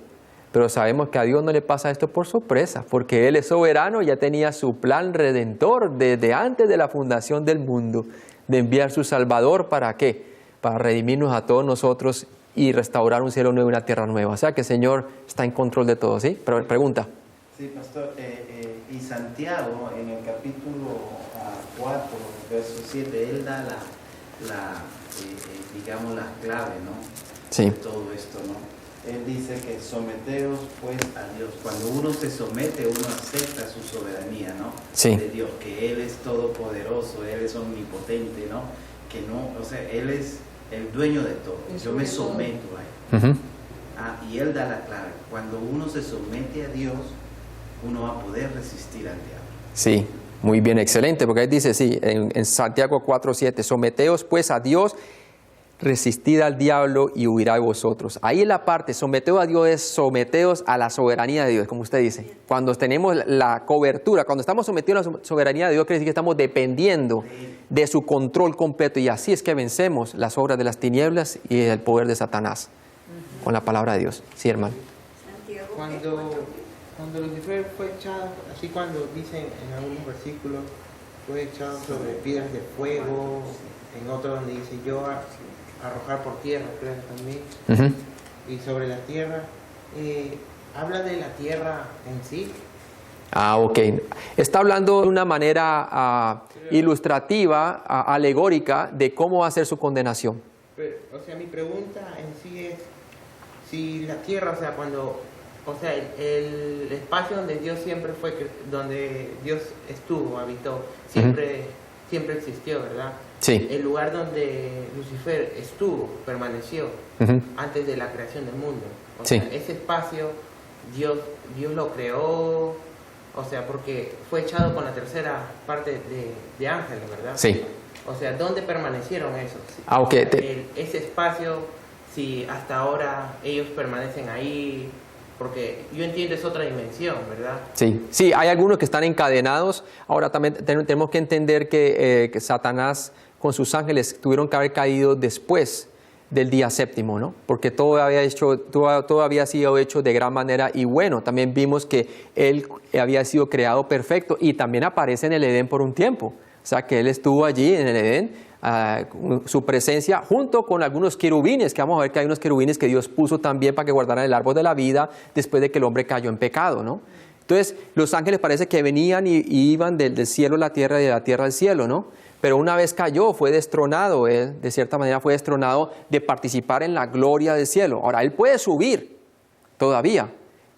Pero sabemos que a Dios no le pasa esto por sorpresa, porque Él es soberano, ya tenía su plan redentor desde antes de la fundación del mundo, de enviar su Salvador, ¿para qué? Para redimirnos a todos nosotros y restaurar un cielo nuevo y una tierra nueva. O sea que el Señor está en control de todo, ¿sí? Pero pregunta. Sí, pastor, y Santiago en el capítulo 4, verso 7, él da digamos, las claves, ¿no? Sí. De todo esto, ¿no? Él dice que someteos pues a Dios. Cuando uno se somete, uno acepta su soberanía, ¿no? Sí. De Dios, que Él es todopoderoso, Él es omnipotente, ¿no? Que no, o sea, Él es el dueño de todo. Yo me someto a Él. Uh-huh. Y Él da la clave. Cuando uno se somete a Dios, uno va a poder resistir al diablo. Sí, muy bien, excelente, porque ahí dice, sí, en Santiago 4:7, someteos pues a Dios, resistid al diablo y huirá de vosotros. Ahí en la parte, someteos a Dios es someteos a la soberanía de Dios, como usted dice. Cuando tenemos la cobertura, cuando estamos sometidos a la soberanía de Dios, quiere decir que estamos dependiendo de su control completo, y así es que vencemos las obras de las tinieblas y el poder de Satanás, con la palabra de Dios. Sí, hermano. Cuando Lucifer fue echado, así cuando dicen en algunos versículos, fue echado sobre piedras de fuego, en otro donde dice yo arrojar por tierra, creo también, Uh-huh. y sobre la tierra, habla de la tierra en sí. Ok. Está hablando de una manera ilustrativa, alegórica, de cómo va a ser su condenación. Pero, o sea, mi pregunta en sí es, si la tierra, o sea, o sea, el espacio donde Dios siempre fue, donde Dios estuvo, habitó, siempre existió, ¿verdad? Sí. El lugar donde Lucifer estuvo, permaneció, antes de la creación del mundo. O sea, ese espacio, Dios lo creó, o sea, porque fue echado con la tercera parte de ángeles, ¿verdad? Sí. O sea, ¿dónde permanecieron esos? Ese espacio, si hasta ahora ellos permanecen ahí, porque yo entiendo es otra dimensión, ¿verdad? Sí, hay algunos que están encadenados. Ahora también tenemos que entender que Satanás con sus ángeles tuvieron que haber caído después del día séptimo, ¿no? Porque todo había sido hecho de gran manera, y bueno, también vimos que él había sido creado perfecto, y también aparece en el Edén por un tiempo. O sea que él estuvo allí en el Edén, su presencia junto con algunos querubines, que vamos a ver que hay unos querubines que Dios puso también para que guardaran el árbol de la vida después de que el hombre cayó en pecado, ¿no? Entonces los ángeles parece que venían y iban del cielo a la tierra y de la tierra al cielo, ¿no? Pero una vez cayó, fue destronado, él de cierta manera fue destronado de participar en la gloria del cielo. Ahora, él puede subir todavía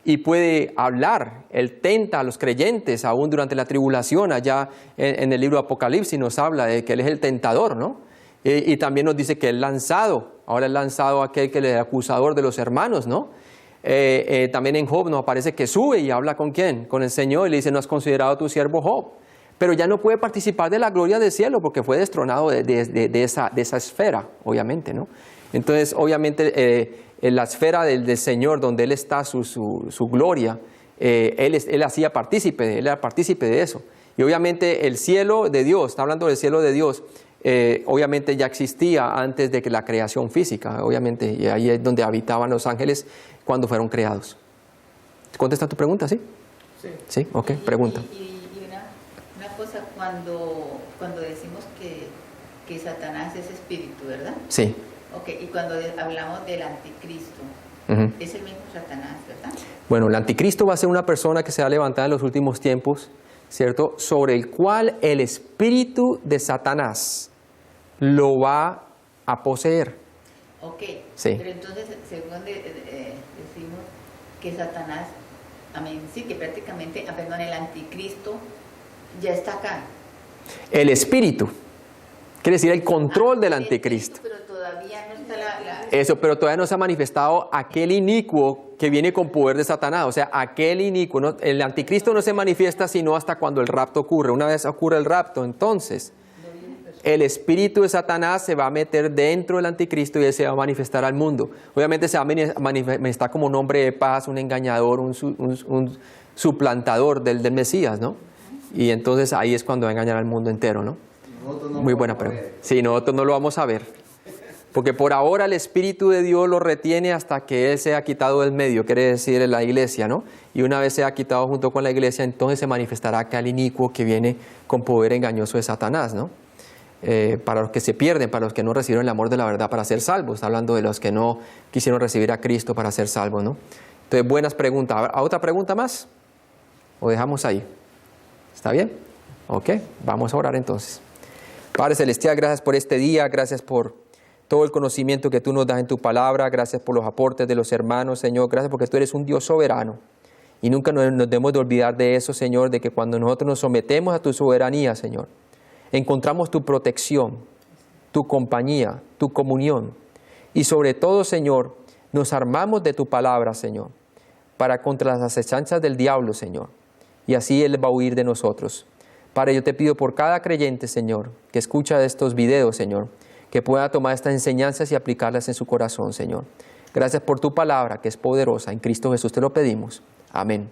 y puede hablar, él tenta a los creyentes aún durante la tribulación. Allá en el libro de Apocalipsis nos habla de que él es el tentador, ¿no? Y también nos dice que es lanzado, ahora es lanzado aquel que es el acusador de los hermanos, ¿no? También en Job nos aparece que sube y habla ¿con quién? Con el Señor, y le dice, ¿no has considerado tu siervo Job? Pero ya no puede participar de la gloria del cielo porque fue destronado de esa esfera, obviamente, ¿no? Entonces, obviamente, en la esfera del Señor, donde Él está, su gloria, Él hacía partícipe, Él era partícipe de eso. Y obviamente el cielo de Dios, está hablando del cielo de Dios, obviamente ya existía antes de que la creación física, obviamente, y ahí es donde habitaban los ángeles cuando fueron creados. ¿Contesta tu pregunta, sí? Sí. Sí, ok, pregunta. Y una cosa, cuando decimos que Satanás es espíritu, ¿verdad? Sí. Ok, y cuando hablamos del anticristo, Ujú. es el mismo Satanás, ¿verdad? Bueno, el anticristo va a ser una persona que se va a levantar en los últimos tiempos, ¿cierto? Sobre el cual el espíritu de Satanás lo va a poseer. Ok, Sí. pero entonces, según decimos que Satanás, amén, sí, que prácticamente, perdón, el anticristo ya está acá. El espíritu, quiere decir el control del El anticristo. espíritu, pero todavía no está la... Eso, pero todavía no se ha manifestado aquel inicuo que viene con poder de Satanás. O sea, aquel inicuo, ¿no? El anticristo no se manifiesta sino hasta cuando el rapto ocurre. Una vez ocurre el rapto, entonces el espíritu de Satanás se va a meter dentro del anticristo y él se va a manifestar al mundo. Obviamente se va a manifestar como un hombre de paz, un engañador, un suplantador del Mesías, ¿no? Y entonces ahí es cuando va a engañar al mundo entero, ¿no? Nosotros no Muy lo buena vamos a pregunta. ver. Sí, nosotros no lo vamos a ver. Porque por ahora el Espíritu de Dios lo retiene hasta que Él sea quitado del medio, quiere decir en la iglesia, ¿no? Y una vez sea quitado junto con la iglesia, entonces se manifestará aquel inicuo que viene con poder engañoso de Satanás, ¿no? Para los que se pierden, para los que no recibieron el amor de la verdad para ser salvos. Está hablando de los que no quisieron recibir a Cristo para ser salvos, ¿no? Entonces, buenas preguntas. ¿A otra pregunta más? ¿O dejamos ahí? ¿Está bien? Ok, vamos a orar entonces. Padre Celestial, gracias por este día, gracias por todo el conocimiento que tú nos das en tu palabra, gracias por los aportes de los hermanos, Señor, gracias porque tú eres un Dios soberano. Y nunca nos debemos de olvidar de eso, Señor, de que cuando nosotros nos sometemos a tu soberanía, Señor, encontramos tu protección, tu compañía, tu comunión. Y sobre todo, Señor, nos armamos de tu palabra, Señor, para contra las acechanzas del diablo, Señor. Y así Él va a huir de nosotros. Padre, yo te pido por cada creyente, Señor, que escucha estos videos, Señor, que pueda tomar estas enseñanzas y aplicarlas en su corazón, Señor. Gracias por tu palabra, que es poderosa. En Cristo Jesús te lo pedimos. Amén.